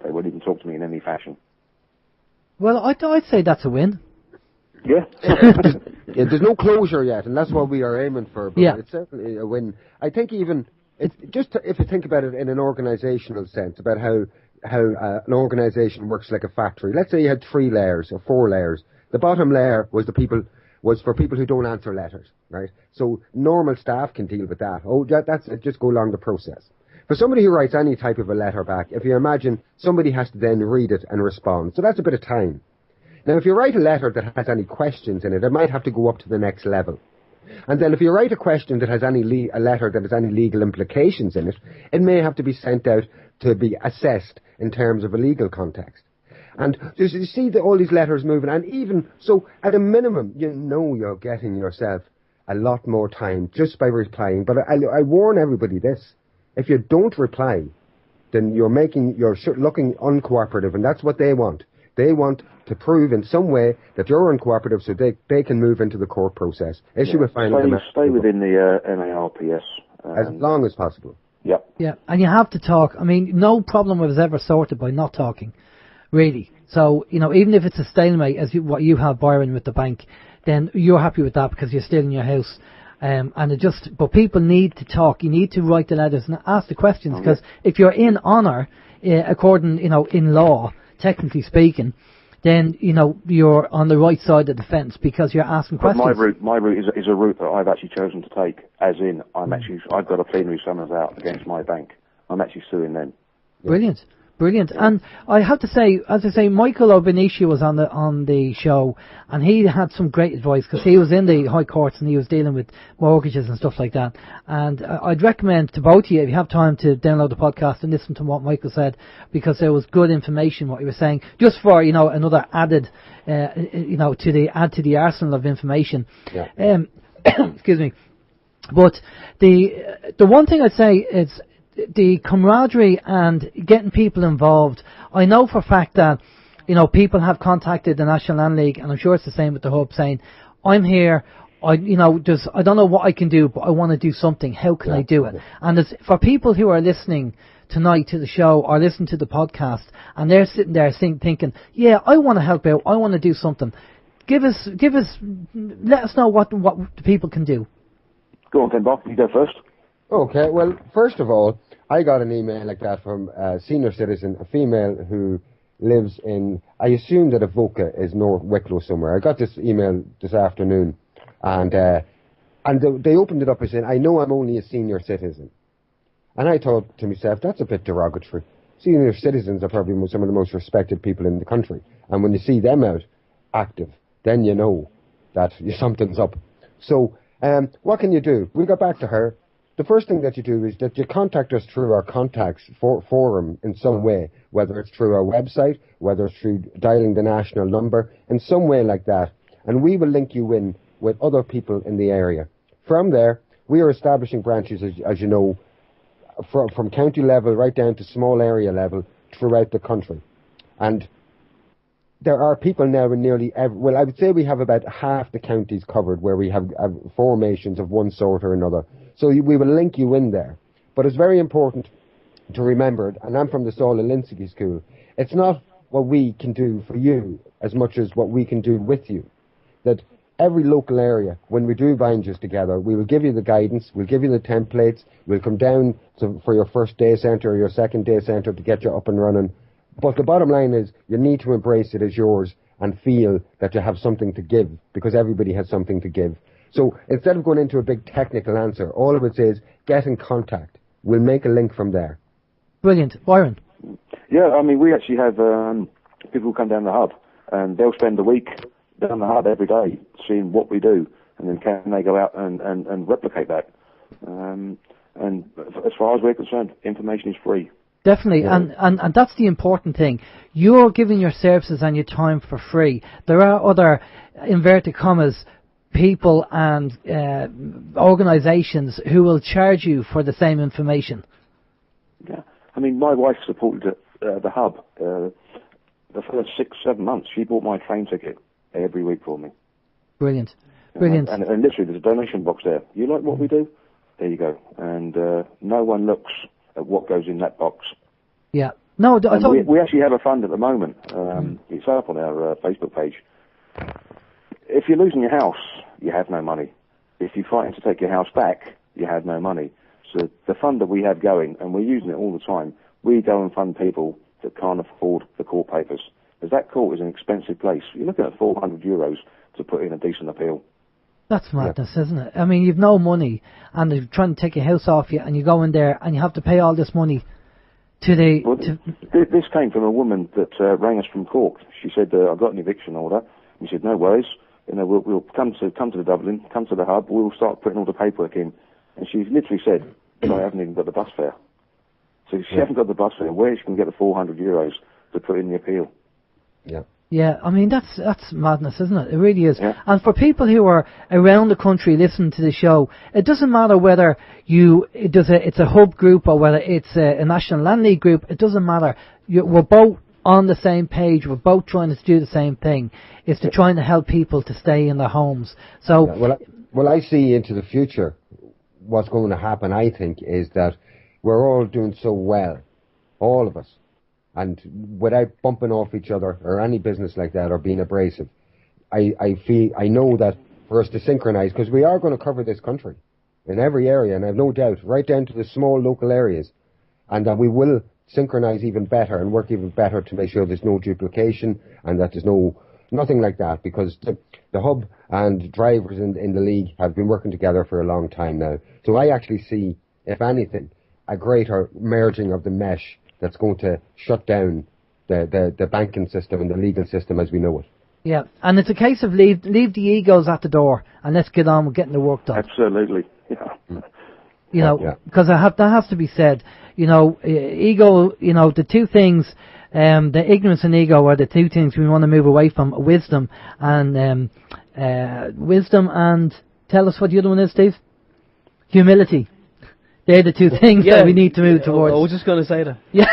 they won't even talk to me in any fashion. Well, I'd say that's a win. Yeah. Yeah, there's no closure yet, and that's what we are aiming for. But it's certainly a win. I think even if you think about it in an organisational sense, about how an organisation works like a factory. Let's say you had 3 layers or 4 layers. The bottom layer was for people who don't answer letters, right? So normal staff can deal with that. That's it. Just go along the process. For somebody who writes any type of a letter back, if you imagine somebody has to then read it and respond, so that's a bit of time. Now, if you write a letter that has any questions in it, it might have to go up to the next level. And then if you write a question that has a letter that has any legal implications in it, it may have to be sent out to be assessed in terms of a legal context. And you see all these letters moving, and even so, at a minimum, you're getting yourself a lot more time just by replying. But I warn everybody this: if you don't reply, then you're looking uncooperative, and that's what they want. They want to prove in some way that you're uncooperative, so they can move into the court process. Stay within the NARPS. As long as possible. Yep. Yeah, and you have to talk. I mean, no problem was ever sorted by not talking, really. So, even if it's a stalemate, what you have, Byron, with the bank, then you're happy with that because you're still in your house. But people need to talk. You need to write the letters and ask the questions, because if you're in honour, according, in law, technically speaking, then you're on the right side of the fence because you're asking questions. My route is a route that I've actually chosen to take. As in, I've got a plenary summons out against my bank. I'm actually suing them. Brilliant. Brilliant. And I have to say, as I say, Michael O'Benici was on the show, and he had some great advice because he was in the high courts and he was dealing with mortgages and stuff like that. And I'd recommend to both of you, if you have time, to download the podcast and listen to what Michael said, because there was good information what he was saying, just for another added to the arsenal of information. Yeah. Excuse me. But the one thing I'd say is the camaraderie and getting people involved. I know for a fact that people have contacted the National Land League, and I'm sure it's the same with the Hub, saying, I'm here, I don't know what I can do, but I want to do something. How can I do it? And it's, for people who are listening tonight to the show or listen to the podcast, and they're sitting there thinking, yeah, I want to help out, I want to do something. Let us know what the people can do. Go on, Finbar, you go first. Okay, well, first of all, I got an email like that from a senior citizen, a female who lives in, I assume that Avoca is North Wicklow somewhere. I got this email this afternoon, and they opened it up by saying, I know I'm only a senior citizen. And I thought to myself, that's a bit derogatory. Senior citizens are probably some of the most respected people in the country. And when you see them out active, then you know that something's up. So, what can you do? We got back to her. The first thing that you do is that you contact us through our contacts forum in some way, whether it's through our website, whether it's through dialing the national number, in some way like that. And we will link you in with other people in the area. From there, we are establishing branches, as you know, from county level right down to small area level throughout the country. And there are people now in nearly well, I would say we have about half the counties covered where we have formations of one sort or another. So we will link you in there. But it's very important to remember, and I'm from the Saul Alinsky School, it's not what we can do for you as much as what we can do with you. That every local area, when we do binges together, we will give you the guidance, we'll give you the templates, we'll come down for your first day centre or your second day centre to get you up and running. But the bottom line is, you need to embrace it as yours and feel that you have something to give, because everybody has something to give. So instead of going into a big technical answer, all of it says, get in contact. We'll make a link from there. Brilliant. Byron? Yeah, I mean, we actually have people who come down the hub, and they'll spend a week down the hub every day seeing what we do, and then can they go out and replicate that. And as far as we're concerned, information is free. Definitely, yeah. and that's the important thing. You're giving your services and your time for free. There are other, inverted commas, people and organisations who will charge you for the same information. Yeah, I mean, my wife supported the hub. The first 6-7 months, she bought my train ticket every week for me. Brilliant, brilliant. And literally, there's a donation box there. You like what we do? There you go. And no one looks at what goes in that box. Yeah. No, we actually have a fund at the moment. It's up on our Facebook page. If you're losing your house, you have no money. If you're fighting to take your house back, you have no money. So the fund that we have going, and we're using it all the time, we go and fund people that can't afford the court papers. Because that court is an expensive place. You're looking at €400 to put in a decent appeal. That's madness, isn't it? I mean, you've no money, and they're trying to take your house off you, and you go in there, and you have to pay all this money to the... Well, this came from a woman that rang us from Cork. She said, I've got an eviction order. We said, no worries. We'll come to the Dublin, come to the hub, we'll start putting all the paperwork in. And she literally said, I haven't even got the bus fare. So if she hasn't got the bus fare, where is she going to get the €400 to put in the appeal? Yeah. Yeah, I mean, that's madness, isn't it? It really is. Yeah. And for people who are around the country listening to the show, it doesn't matter whether it's a hub group or whether it's a National Land League group. It doesn't matter. We're both on the same page. We're both trying to do the same thing. It's to trying to help people to stay in their homes. So, yeah, well, I see into the future what's going to happen, I think, is that we're all doing so well, all of us, and without bumping off each other or any business like that or being abrasive. I know that for us to synchronise, because we are going to cover this country in every area, and I have no doubt, right down to the small local areas, and that we will synchronise even better and work even better to make sure there's no duplication and that there's nothing like that, because the hub and drivers in the league have been working together for a long time now. So I actually see, if anything, a greater merging of the mesh that's going to shut down the banking system and the legal system as we know it. Yeah, and it's a case of leave the egos at the door and let's get on with getting the work done. Absolutely, yeah. You know, because that has to be said. You know, ego. You know, the two things, the ignorance and ego are the two things we want to move away from. Wisdom and tell us what the other one is, Steve. Humility. They're the two things that we need to move towards. I was just going to say that. Yeah,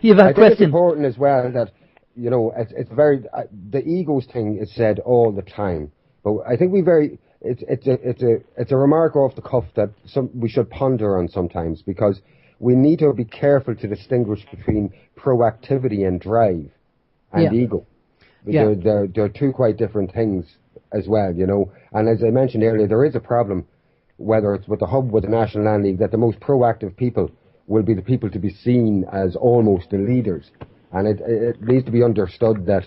you've a question. It's important as well that you know, it's very the egos thing is said all the time, but I think it's a remark off the cuff that we should ponder on sometimes, because we need to be careful to distinguish between proactivity and drive and ego. Yeah. They're two quite different things as well, you know. And as I mentioned earlier, there is a problem, whether it's with the hub, with the National Land League, that the most proactive people will be the people to be seen as almost the leaders. And it needs to be understood that,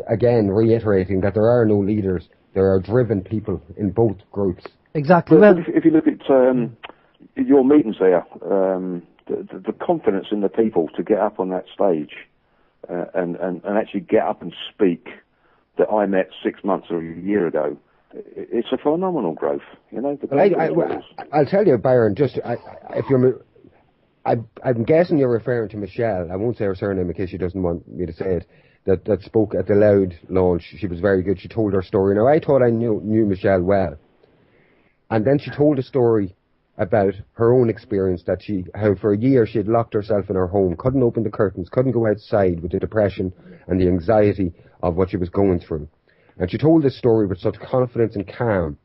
again, reiterating that there are no leaders, there are driven people in both groups. Exactly. Well, Well, if you look at your meetings there, the confidence in the people to get up on that stage and actually get up and speak that I met 6 months or a year ago, it's a phenomenal growth. You know. I'll tell you, Byron. I'm guessing you're referring to Michelle. I won't say her surname in case she doesn't want me to say it. That spoke at the Loud launch. She was very good. She told her story. Now, I thought I knew Michelle well. And then she told a story about her own experience, that how for a year she had locked herself in her home, couldn't open the curtains, couldn't go outside with the depression and the anxiety of what she was going through. And she told this story with such confidence and calm.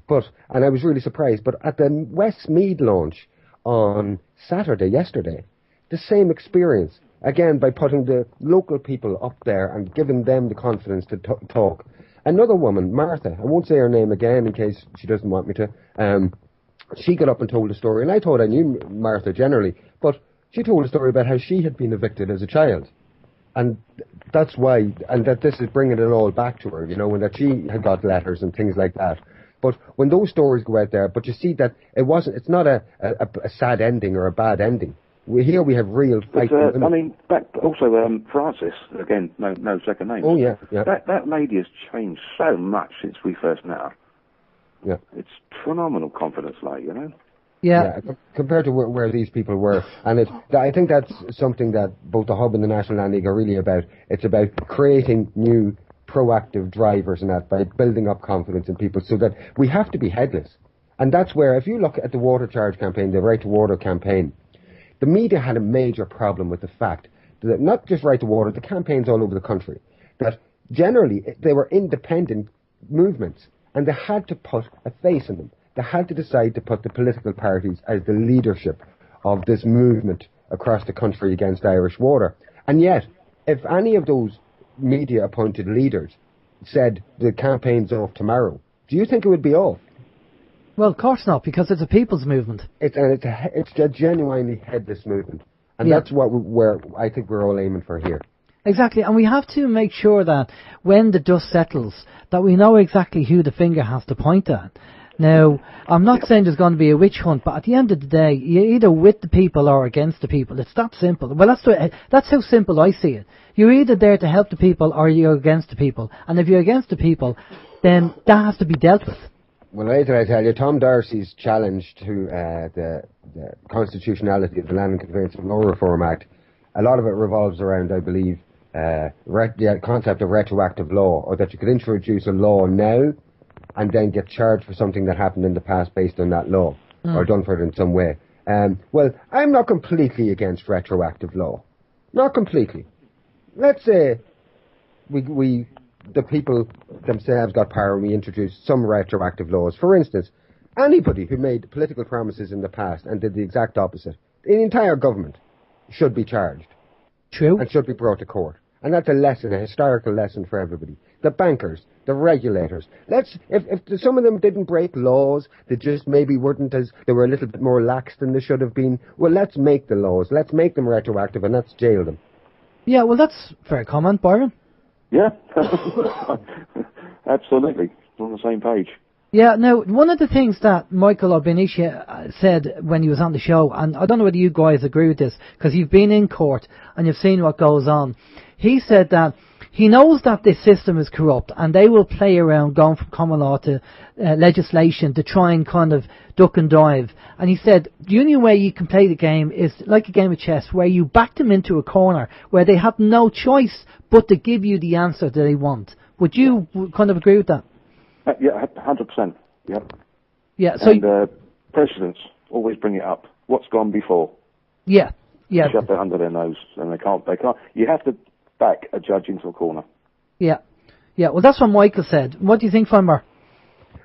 And I was really surprised, but at the Westmead launch on Saturday, yesterday, the same experience. Again, by putting the local people up there and giving them the confidence to talk. Another woman, Martha, I won't say her name again in case she doesn't want me to, she got up and told a story, and I thought I knew Martha generally, but she told a story about how she had been evicted as a child. And that's why, and that this is bringing it all back to her, you know, and that she had got letters and things like that. But when those stories go out there, but you see that it's not a sad ending or a bad ending. Here we have real fight. I mean, back also Frances, again, no second name. Oh yeah. That lady has changed so much since we first met her. Yeah. It's phenomenal confidence, like, you know. yeah. Compared to where these people were. And I think that's something that both the Hub and the National Land League are really about. It's about creating new proactive drivers and that, by building up confidence in people, so that we have to be headless. And that's where, if you look at the water charge campaign, the Right to Water campaign, the media had a major problem with the fact that not just Right to Water, the campaigns all over the country, that generally they were independent movements, and they had to put a face in them. They had to decide to put the political parties as the leadership of this movement across the country against Irish water. And yet, if any of those media-appointed leaders said the campaign's off tomorrow, do you think it would be off? Well, of course not, because it's a people's movement. It's a genuinely headless movement. And that's where I think we're all aiming for here. Exactly, and we have to make sure that when the dust settles, that we know exactly who the finger has to point at. Now, I'm not saying there's going to be a witch hunt, but at the end of the day, you're either with the people or against the people. It's that simple. Well, that's how simple I see it. You're either there to help the people or you're against the people. And if you're against the people, then that has to be dealt with. Well, later I tell you, Tom Darcy's challenge to the constitutionality of the Land and Conveyance and Law Reform Act, a lot of it revolves around, I believe, the concept of retroactive law, or that you could introduce a law now and then get charged for something that happened in the past based on that law, or done for it in some way. Well, I'm not completely against retroactive law. Not completely. Let's say the people themselves got power and we introduced some retroactive laws. For instance, anybody who made political promises in the past and did the exact opposite, the entire government should be charged. True. And should be brought to court. And that's a lesson, a historical lesson for everybody. The bankers, the regulators. If some of them didn't break laws, they just maybe they were a little bit more lax than they should have been, well, let's make the laws, let's make them retroactive, and let's jail them. Yeah, well, that's a fair comment, Byron. Yeah, absolutely. We're on the same page. Yeah, now, one of the things that Michael Albinici said when he was on the show, and I don't know whether you guys agree with this, because you've been in court and you've seen what goes on. He said that he knows that this system is corrupt and they will play around going from common law to legislation to try and kind of duck and dive. And he said the only way you can play the game is like a game of chess, where you back them into a corner where they have no choice but to give you the answer that they want. Would you kind of agree with that? Yeah, 100%. Yep. Yeah. So precedents always bring it up. What's gone before? Yeah. Shove that under their nose, and they can't. You have to back a judge into a corner. Yeah. Yeah, well, that's what Michael said. What do you think, Finbar?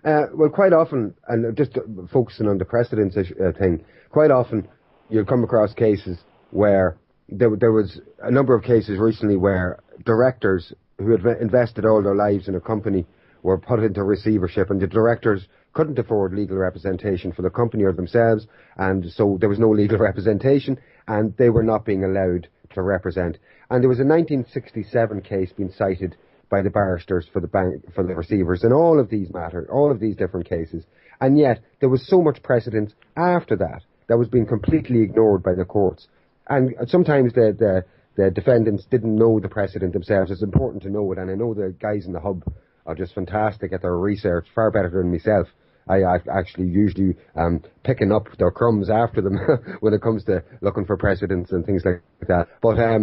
Well, quite often, and just focusing on the precedence thing, quite often you'll come across cases where there was a number of cases recently where directors who had invested all their lives in a company were put into receivership, and the directors couldn't afford legal representation for the company or themselves, and so there was no legal representation, and they were not being allowed to represent. And there was a 1967 case being cited by the barristers for the receivers in all of these different cases, and yet there was so much precedent after that was being completely ignored by the courts. And sometimes the defendants didn't know the precedent themselves. It's important to know it, and I know the guys in the hub are just fantastic at their research, far better than myself. I actually usually picking up their crumbs after them when it comes to looking for precedents and things like that. But I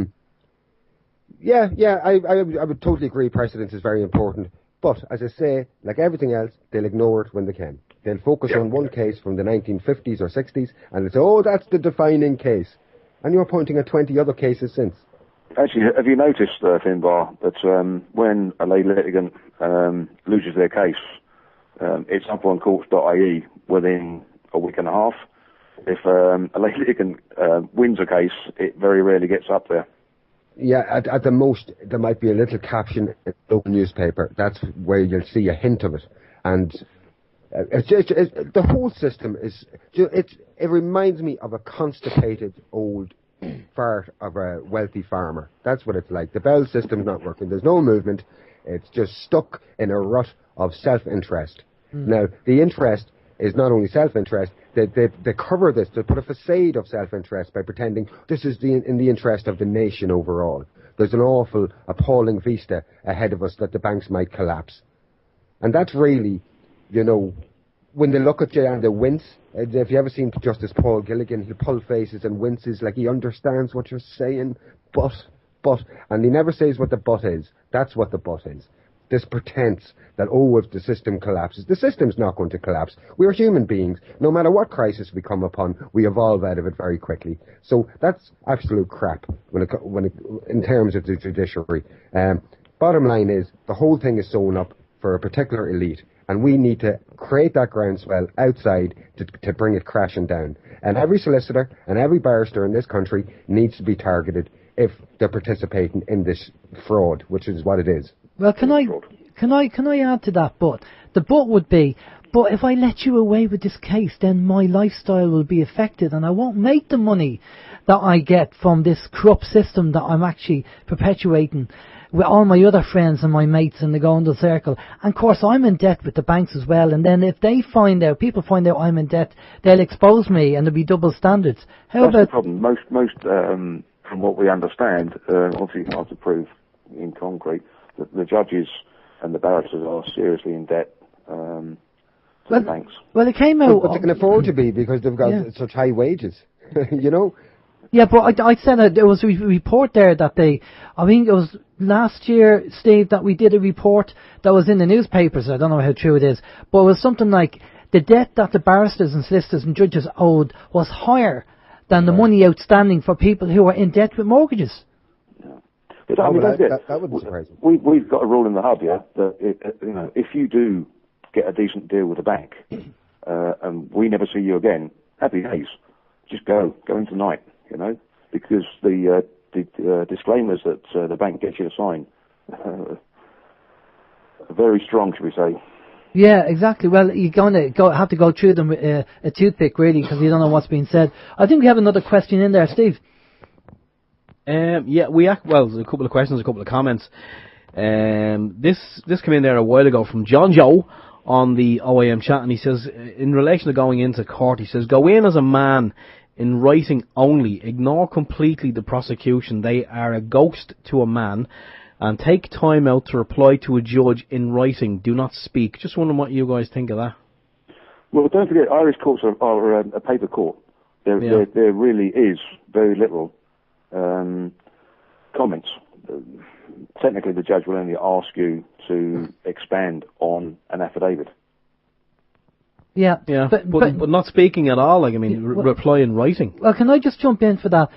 would totally agree precedence is very important. But, as I say, like everything else, they'll ignore it when they can. They'll focus on one case from the 1950s or 60s, and they'll say, oh, that's the defining case. And you're pointing at 20 other cases since. Actually, have you noticed, Finbar, that when a lay litigant loses their case, it's up on courts.ie within a week and a half. If a lay litigant wins a case, it very rarely gets up there. Yeah, at the most, there might be a little caption in the local newspaper. That's where you'll see a hint of it. And the whole system it reminds me of a constipated old fart of a wealthy farmer. That's what it's like. The bell system's not working. There's no movement. It's just stuck in a rut of self-interest. Now, the interest is not only self-interest, they cover this, they put a facade of self-interest by pretending this is in the interest of the nation overall. There's an awful, appalling vista ahead of us that the banks might collapse. And that's really, when they look at you and they wince, if you ever seen Justice Paul Gilligan, he'll pull faces and winces like he understands what you're saying, but, and he never says what the but is. That's what the but is. This pretense that, if the system collapses, the system's not going to collapse. We're human beings. No matter what crisis we come upon, we evolve out of it very quickly. So that's absolute crap in terms of the judiciary. Bottom line is, the whole thing is sewn up for a particular elite, and we need to create that groundswell outside to bring it crashing down. And every solicitor and every barrister in this country needs to be targeted if they're participating in this fraud, which is what it is. Well, can I add to that? But the but would be, but if I let you away with this case, then my lifestyle will be affected, and I won't make the money that I get from this corrupt system that I'm actually perpetuating with all my other friends and my mates in the Gondel Circle. And of course, I'm in debt with the banks as well. And then if people find out I'm in debt, they'll expose me, and there'll be double standards. That's the problem. Most, from what we understand, obviously hard to prove in concrete, that the judges and the barristers are seriously in debt to the banks. Well, it came out... But they can afford to be because they've got such high wages, Yeah, but I said that there was a report there that I think it was last year, Steve, that we did a report that was in the newspapers. I don't know how true it is, but it was something like the debt that the barristers and solicitors and judges owed was higher than the money outstanding for people who are in debt with mortgages. But that wouldn't surprise me. We've got a rule in the hub, that if you do get a decent deal with a bank, and we never see you again, happy days. Just go in tonight, because the disclaimers that the bank gets you to sign are very strong, shall we say. Yeah, exactly. Well, you're going to have to go through them with a toothpick, really, because you don't know what's being said. I think we have another question in there, Steve. There's a couple of questions, a couple of comments. This came in there a while ago from John Joe on the OYM chat, and he says, in relation to going into court, he says, go in as a man in writing only, ignore completely the prosecution. They are a ghost to a man, and take time out to reply to a judge in writing. Do not speak. Just wondering what you guys think of that. Well, don't forget, Irish courts are a paper court. There really is very little comments. Technically, the judge will only ask you to expand on an affidavit. Yeah, Yeah, but not speaking at all. Like, I mean, reply in writing. Well, can I just jump in for that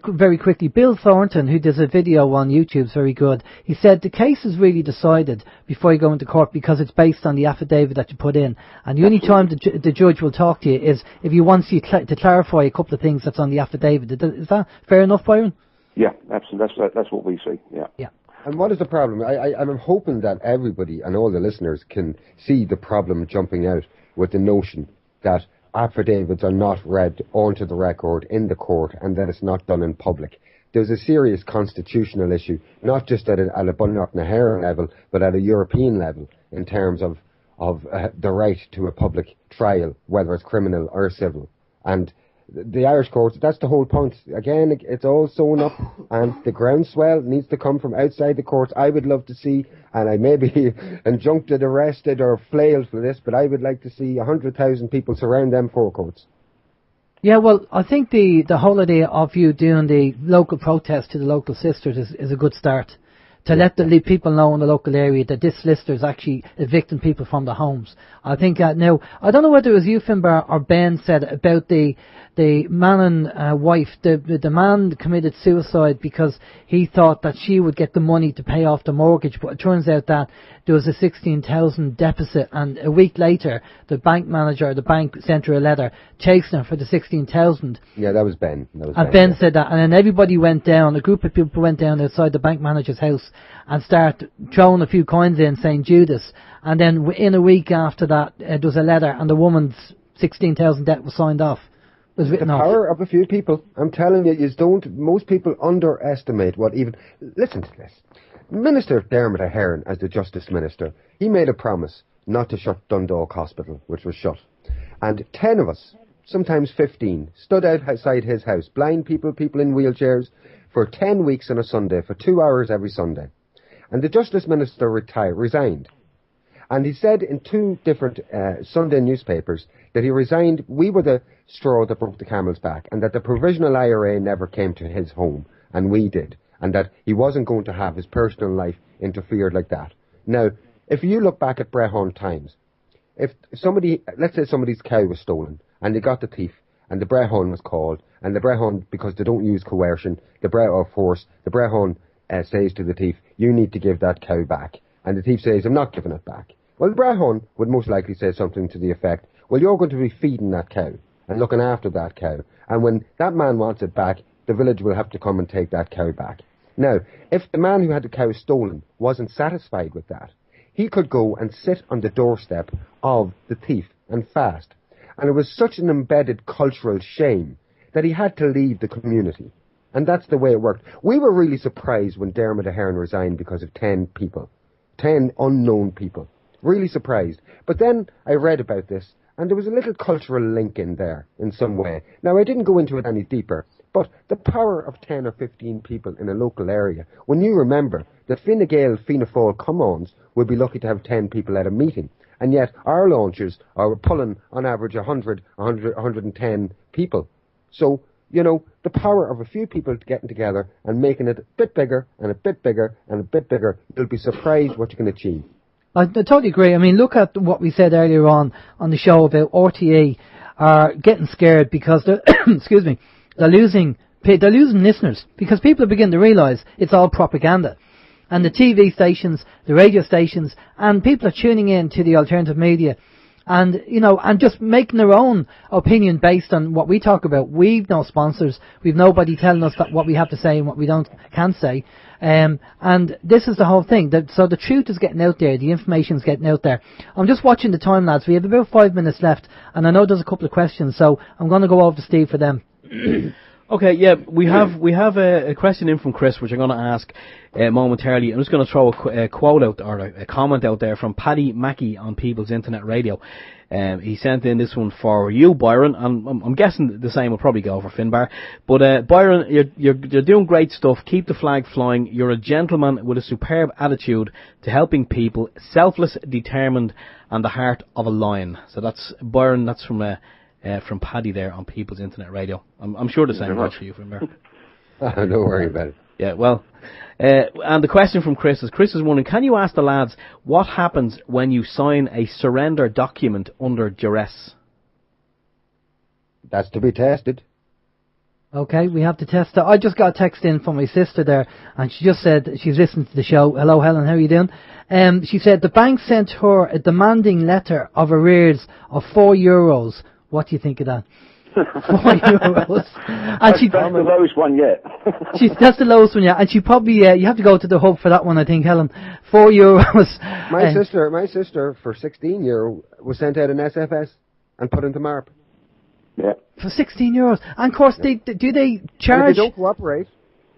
very quickly? Bill Thornton, who does a video on YouTube, is very good. He said the case is really decided before you go into court because it's based on the affidavit that you put in. And the only time the judge will talk to you is if he wants you to clarify a couple of things that's on the affidavit. Is that fair enough, Byron? Yeah, absolutely. That's what we see. Yeah. Yeah. And what is the problem? I'm hoping that everybody and all the listeners can see the problem jumping out with the notion that affidavits are not read onto the record in the court and that it's not done in public. There's a serious constitutional issue, not just at a Bunnock-Naharan level, but at a European level in terms of the right to a public trial, whether it's criminal or civil. And the Irish courts, that's the whole point. Again, it's all sewn up, and the groundswell needs to come from outside the courts. I would love to see, and I may be injuncted, arrested, or flailed for this, but I would like to see 100,000 people surround them four courts. Yeah, well, I think the whole idea of you doing the local protest to the local sisters is a good start. To let the people know in the local area that this solicitor is actually evicting people from the homes. I think now, I don't know whether it was you, Finbar, or Ben said about the man and wife. The man committed suicide because he thought that she would get the money to pay off the mortgage, but it turns out that there was a 16,000 deficit, and a week later the bank manager of the bank sent her a letter chasing her for the 16,000. Yeah, that was Ben. And Ben said that, and then everybody went down, a group of people went down outside the bank manager's house and started throwing a few coins in saying Judas, and then in a week after that there was a letter and the woman's 16,000 debt was signed off. Was written the off. Power of a few people. I'm telling you, most people underestimate what even... Listen to this. Minister Dermot Ahern, as the Justice Minister, he made a promise not to shut Dundalk Hospital, which was shut. And 10 of us, sometimes 15, stood outside his house, blind people, people in wheelchairs, for 10 weeks on a Sunday, for 2 hours every Sunday. And the Justice Minister resigned. And he said in 2 different Sunday newspapers that he resigned. We were the straw that broke the camel's back, and that the provisional IRA never came to his home, and we did, and that he wasn't going to have his personal life interfered like that. Now, if you look back at Brehon times, if somebody, let's say somebody's cow was stolen, and they got the thief, and the Brehon was called, and the Brehon, because they don't use coercion, the Brehon says to the thief, you need to give that cow back. And the thief says, I'm not giving it back. Well, the Brehon would most likely say something to the effect, well, you're going to be feeding that cow and looking after that cow. And when that man wants it back, the village will have to come and take that cow back. Now, if the man who had the cow stolen wasn't satisfied with that, he could go and sit on the doorstep of the thief and fast. And it was such an embedded cultural shame that he had to leave the community. And that's the way it worked. We were really surprised when Dermot Ahern resigned because of 10 people. 10 unknown people. Really surprised. But then I read about this, and there was a little cultural link in there in some way. Now, I didn't go into it any deeper, but the power of 10 or 15 people in a local area, when you remember that Fine Gael, Fianna Fáil come-ons would be lucky to have 10 people at a meeting, and yet our launches are pulling on average 110 people. So, you know, the power of a few people getting together and making it a bit bigger and a bit bigger and a bit bigger, you'll be surprised what you can achieve. I totally agree. I mean, look at what we said earlier on the show about RTA are getting scared because they're, excuse me, they're losing listeners because people are beginning to realise it's all propaganda. And the TV stations, the radio stations, and people are tuning in to the alternative media and, you know, and just making their own opinion based on what we talk about. We've no sponsors. We've nobody telling us that what we have to say and what we can't say. And this is the whole thing. So the truth is getting out there. The information is getting out there. I'm just watching the time, lads. We have about 5 minutes left, and I know there's a couple of questions, so I'm going to go over to Steve for them. Okay, yeah, we have a question in from Chris, which I'm going to ask momentarily. I'm just going to throw a quote out, or a comment out there from Paddy Mackey on People's Internet Radio. He sent in this one for you, Byron, and I'm guessing the same will probably go for Finbar. But Byron, you're doing great stuff. Keep the flag flying. You're a gentleman with a superb attitude to helping people, selfless, determined, and the heart of a lion. So that's Byron. That's from Paddy there on People's Internet Radio. I'm sure the same goes for you, Finbar. Don't worry about it. Yeah, well, and the question from Chris is wondering, can you ask the lads what happens when you sign a surrender document under duress? That's to be tested. Okay, we have to test that. I just got a text in from my sister there, and she just said she's listening to the show. Hello, Helen, how are you doing? She said the bank sent her a demanding letter of arrears of €4. What do you think of that? €4. And that's the lowest one yet. That's the lowest one, yeah. And she probably, you have to go to the hub for that one, I think, Helen. €4. My sister, for €16, was sent out an SFS and put into MARP. Yeah. For €16. And of course, do they charge? And if they don't cooperate.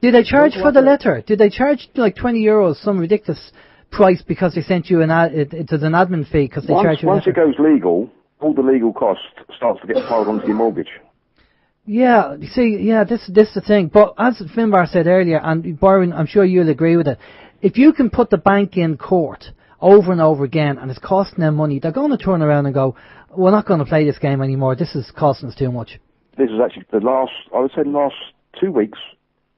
Do they charge for the letter? Do they charge like €20, some ridiculous price, because they sent you it's an admin fee because they charge you? Once it goes legal, all the legal cost starts to get piled onto your mortgage. Yeah, you see, this is the thing. But as Finbar said earlier, and Byron, I'm sure you'll agree with it, if you can put the bank in court over and over again and it's costing them money, they're going to turn around and go, we're not going to play this game anymore. This is costing us too much. This is actually the last 2 weeks,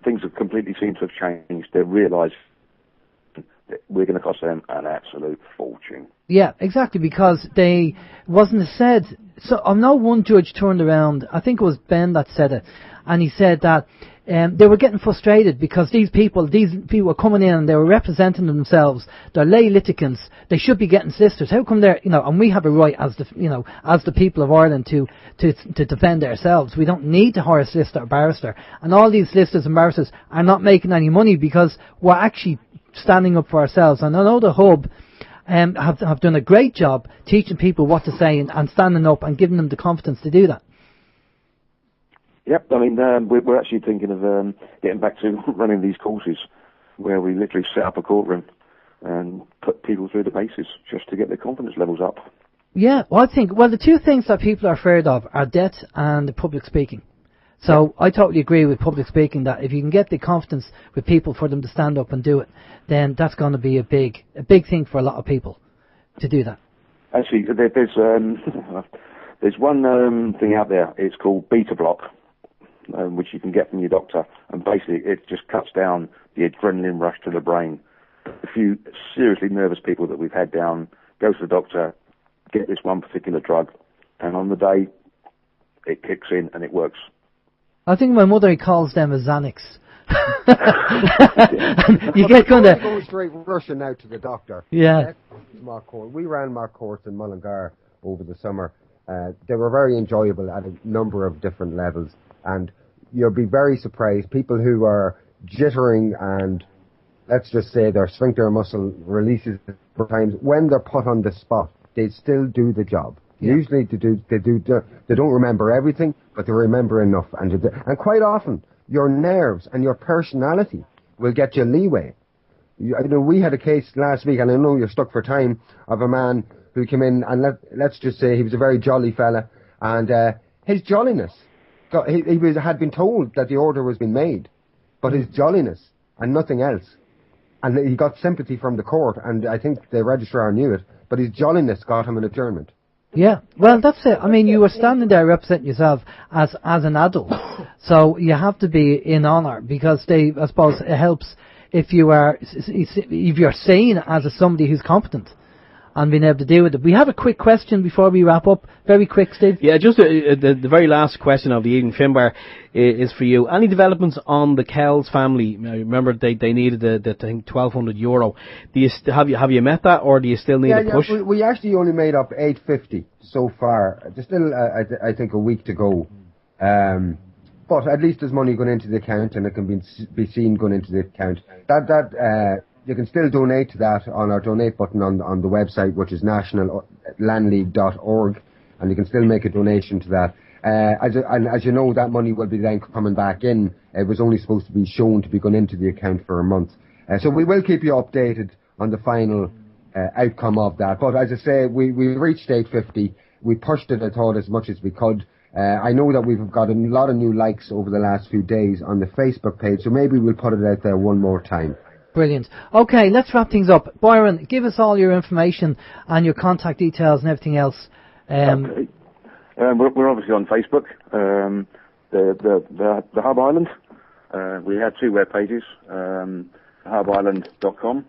things have completely seemed to have changed. They've realised that we're going to cost them an absolute fortune. Yeah, exactly, because they wasn't said. So I know one judge turned around, I think it was Ben that said it, and he said that they were getting frustrated because these people were coming in and they were representing themselves. They're lay litigants. They should be getting solicitors. How come they're, and we have a right as the people of Ireland to defend ourselves. We don't need to hire a solicitor or barrister. And all these solicitors and barristers are not making any money because we're actually standing up for ourselves. And I know the Hub have done a great job teaching people what to say and standing up and giving them the confidence to do that. Yep, I mean, we're actually thinking of getting back to running these courses where we literally set up a courtroom and put people through the paces just to get their confidence levels up. Yeah, well, the two things that people are afraid of are debt and public speaking. So I totally agree with public speaking, that if you can get the confidence with people for them to stand up and do it, then that's going to be a big thing for a lot of people to do that. Actually, there's one thing out there. It's called Beta Block, which you can get from your doctor, and basically it just cuts down the adrenaline rush to the brain. A few seriously nervous people that we've had down, go to the doctor, get this one particular drug, and on the day it kicks in and it works. I think my mother calls them a Xanax. You get kind of go straight rushing out to the doctor. Yeah. We ran mock courts in Mullingar over the summer. They were very enjoyable at a number of different levels, and you'll be very surprised. People who are jittering and, let's just say, their sphincter muscle releases for times, when they're put on the spot, they still do the job. Yeah. Usually they don't remember everything, but they remember enough. And quite often, your nerves and your personality will get you leeway. We had a case last week, and I know you're stuck for time, of a man who came in, and let's just say he was a very jolly fella, and his jolliness, he had been told that the order was being made, but his jolliness and nothing else, and he got sympathy from the court, and I think the registrar knew it, but his jolliness got him an adjournment. Yeah, well, that's it. I mean, you were standing there representing yourself as an adult, so you have to be in honour, because I suppose it helps if you're seen as somebody who's competent and being able to deal with it. We have a quick question before we wrap up. Very quick, Steve. Yeah, just the very last question of the evening, Finbar, is for you. Any developments on the Kells family? I remember they needed I think €1,200. Have you met that, or do you still need a push? Yeah, we actually only made up $850 so far. There's still I think a week to go. But at least there's money going into the account, and it can be seen going into the account. You can still donate to that on our donate button on the website, which is nationallandleague.org, and you can still make a donation to that. As you know, that money will be then coming back in. It was only supposed to be shown to be going into the account for a month. So we will keep you updated on the final outcome of that. But as I say, we reached $850. We pushed it, I thought, as much as we could. I know that we've got a lot of new likes over the last few days on the Facebook page, so maybe we'll put it out there one more time. Brilliant. Okay, let's wrap things up. Byron, give us all your information and your contact details and everything else. Okay. We're obviously on Facebook, the Hub Island, We have 2 web pages, hubisland.com.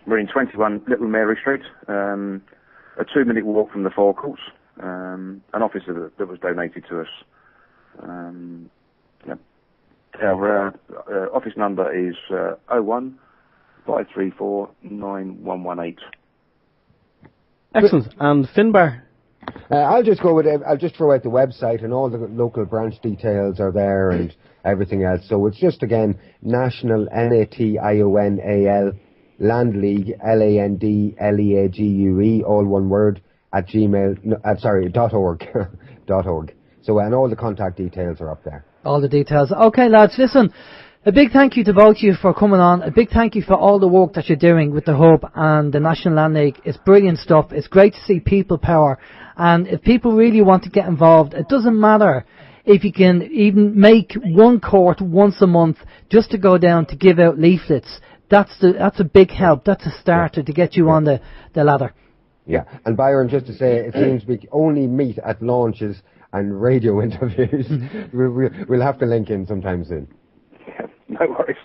We're in 21 Little Mary Street, a 2-minute walk from the forecourts, an office that was donated to us. Our office number is 01 534 9118. Excellent. And Finbar? I'll just throw out the website, and all the local branch details are there and everything else. So it's just, again, National, National Land League, LANDLEAGUE, all one word, at .org. .org. So, and all the contact details are up there. All the details. Okay, lads, listen, a big thank you to both of you for coming on. A big thank you for all the work that you're doing with the Hub and the National Land League. It's brilliant stuff. It's great to see people power. And if people really want to get involved, it doesn't matter if you can even make one court once a month just to go down to give out leaflets. That's a big help. That's a starter to get you on the ladder. Yeah, and Byron, just to say, it seems we only meet at launches and radio interviews. We'll have to link in sometime soon. Yeah, no worries.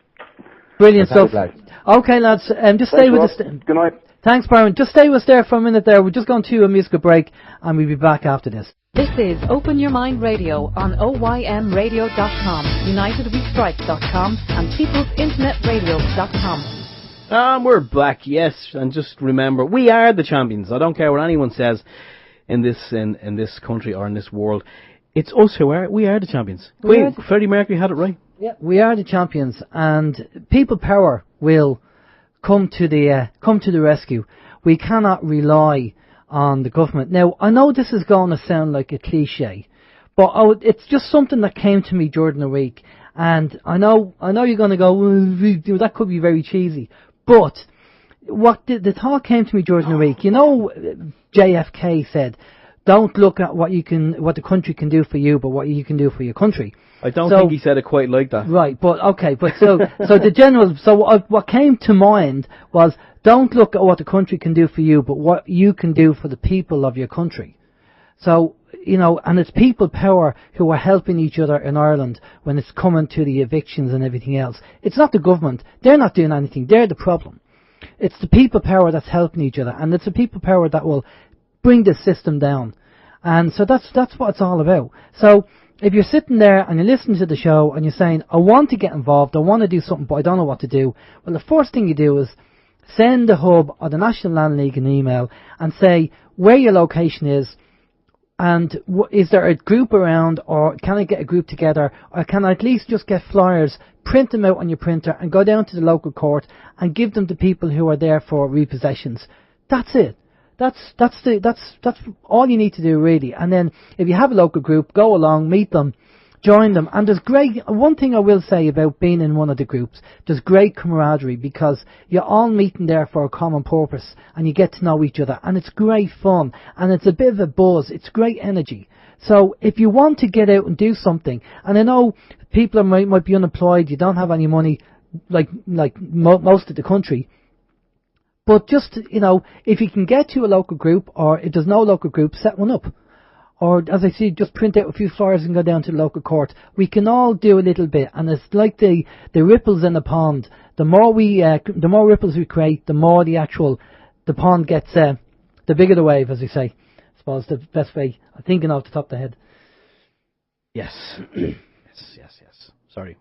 Brilliant stuff. Lads. Okay, lads, just stay with us. Good night. Thanks, Byron. Just stay with us there for a minute there. We're just going to a musical break, and we'll be back after this. This is Open Your Mind Radio on OYMradio.com, UnitedWeStrike.com, and PeoplesInternetRadio.com. And we're back, yes. And just remember, we are the champions. I don't care what anyone says in this country or in this world. It's us who are. We are the champions. Freddie Mercury had it right. Yeah, we are the champions, and people power will come to the rescue. We cannot rely on the government. Now, I know this is going to sound like a cliche, but it's just something that came to me during the week, and I know you're going to go, well, that could be very cheesy, but what the thought came to me during the week. You know, JFK said, "Don't look at what the country can do for you, but what you can do for your country." I don't think he said it quite like that. Right, but okay, but so what came to mind was, don't look at what the country can do for you, but what you can do for the people of your country. So, you know, and it's people power who are helping each other in Ireland when it's coming to the evictions and everything else. It's not the government. They're not doing anything. They're the problem. It's the people power that's helping each other, and it's the people power that will bring the system down. And so that's what it's all about. So if you're sitting there and you're listening to the show and you're saying, I want to get involved, I want to do something, but I don't know what to do, well, the first thing you do is send the Hub or the National Land League an email and say where your location is, and is there a group around, or can I get a group together, or can I at least just get flyers, print them out on your printer and go down to the local court and give them to people who are there for repossessions. That's it. That's all you need to do, really. And then if you have a local group, go along, meet them, join them. And there's one thing I will say about being in one of the groups, there's great camaraderie, because you're all meeting there for a common purpose and you get to know each other, and it's great fun and it's a bit of a buzz. It's great energy. So if you want to get out and do something, and I know people might be unemployed, you don't have any money, like most of the country, but just, you know, if you can get to a local group, or if there's no local group, set one up. Or, as I see, just print out a few flyers and go down to the local court. We can all do a little bit, and it's like the ripples in the pond. The more ripples we create, the more the pond gets, the bigger the wave, as we say. I suppose the best way, I'm thinking off the top of the head. Yes. yes. Sorry.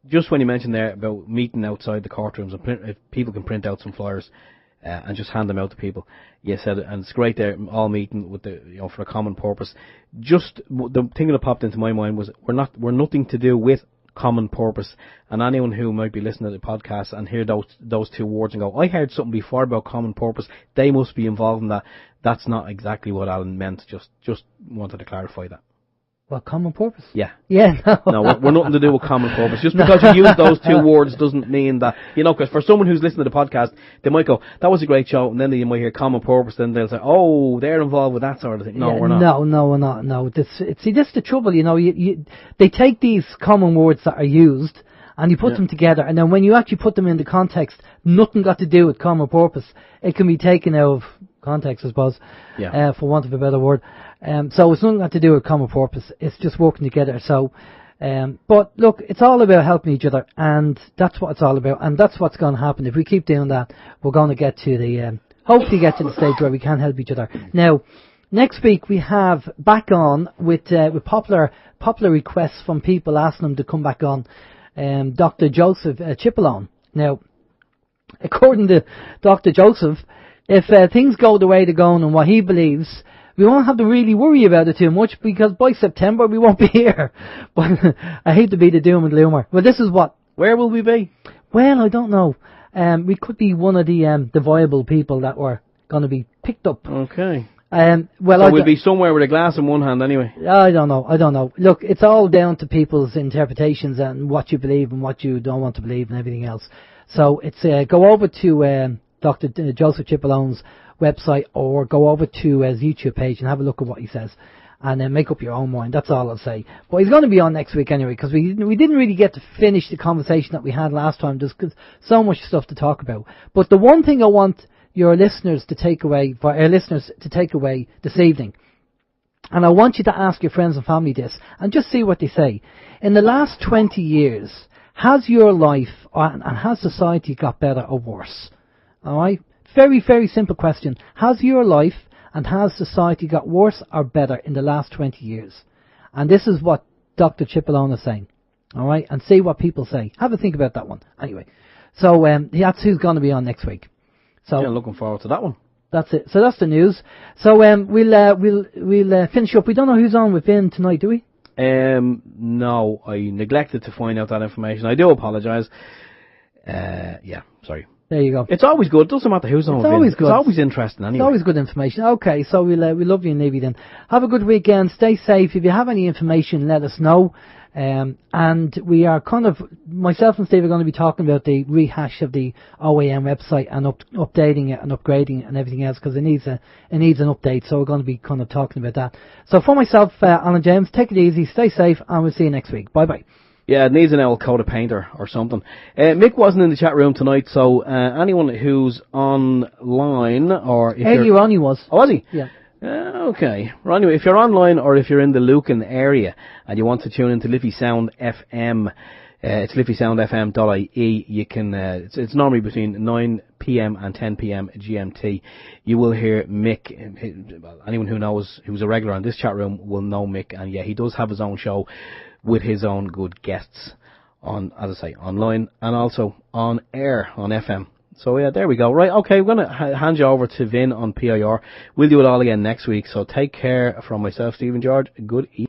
Just when you mentioned there about meeting outside the courtrooms, and if people can print out some flyers and just hand them out to people, you said it, and it's great there, all meeting with for a common purpose. Just the thing that popped into my mind was we're nothing to do with common purpose, and anyone who might be listening to the podcast and hear those two words and go, I heard something before about common purpose, they must be involved in that. That's not exactly what Alan meant. Just wanted to clarify that. Well, common purpose? Yeah. Yeah, no. We're nothing to do with common purpose. Just because you use those two words doesn't mean that, because for someone who's listening to the podcast, they might go, that was a great show, and then you might hear common purpose, then they'll say, oh, they're involved with that sort of thing. No, we're not. No, we're not. No, this is the trouble, they take these common words that are used, and you put them together, and then when you actually put them into context, nothing got to do with common purpose. It can be taken out of context, I suppose, Yeah. for want of a better word. So it's nothing got to do with common purpose. It's just working together. So, but look, it's all about helping each other, and that's what it's all about, and that's what's going to happen. If we keep doing that, we're going to get to the, hopefully get to the stage where we can help each other. Now, next week we have back on with popular requests from people asking them to come back on, Dr. Joseph Chipolone. Now, according to Dr. Joseph, if things go the way they're going and what he believes, we won't have to really worry about it too much, because by September we won't be here. But I hate to be the doom and gloomer. Well, this is what. Where will we be? Well, I don't know. We could be one of the viable people that were going to be picked up. Okay. Well, so we'll be somewhere with a glass in one hand anyway. I don't know. Look, it's all down to people's interpretations and what you believe and what you don't want to believe and everything else. So it's go over to Dr. Joseph Chipolone's website, or go over to his YouTube page and have a look at what he says, and then make up your own mind. That's all I'll say. But he's going to be on next week anyway, because we didn't really get to finish the conversation that we had last time, just because so much stuff to talk about. But the one thing I want your listeners to take away, for our listeners to take away this evening, and I want you to ask your friends and family this, and just see what they say. In the last 20 years, has your life and has society got better or worse? Alright? Very, very simple question. Has your life and has society got worse or better in the last 20 years? And this is what Dr. Chipolone is saying. Alright? And see what people say. Have a think about that one. Anyway. So, that's who's going to be on next week. So, yeah, looking forward to that one. That's it. So that's the news. So, we'll finish up. We don't know who's on with Vin tonight, do we? No, I neglected to find out that information. I do apologise. Yeah, sorry. There you go. It's always good. It doesn't matter who's on. It's always good. It's always interesting anyway. It's always good information. Okay, so we love you and leave you then. Have a good weekend. Stay safe. If you have any information, let us know. And we are myself and Steve are going to be talking about the rehash of the OYM website and updating it and upgrading it and everything else, because it needs an update. So we're going to be kind of talking about that. So for myself, Alan James, take it easy, stay safe, and we'll see you next week. Bye bye. Yeah, it needs an old coat of painter or something. Mick wasn't in the chat room tonight, so anyone who's online or if earlier on he was. Oh, was he? Yeah. Okay. Well, anyway, if you're online or if you're in the Lucan area and you want to tune into Liffey Sound FM, it's liffeysoundfm.ie. You can. It's normally between 9 p.m. and 10 p.m. GMT. You will hear Mick. Anyone who knows, who's a regular on this chat room, will know Mick, and yeah, he does have his own show with his own good guests on, as I say, online and also on air on FM. So yeah, there we go. Right, okay, we're going to hand you over to Vin on PIR. We'll do it all again next week. So take care from myself, Stephen George. Good evening.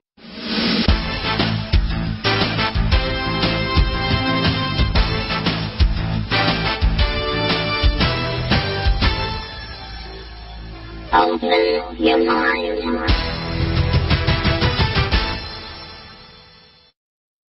Open your mind.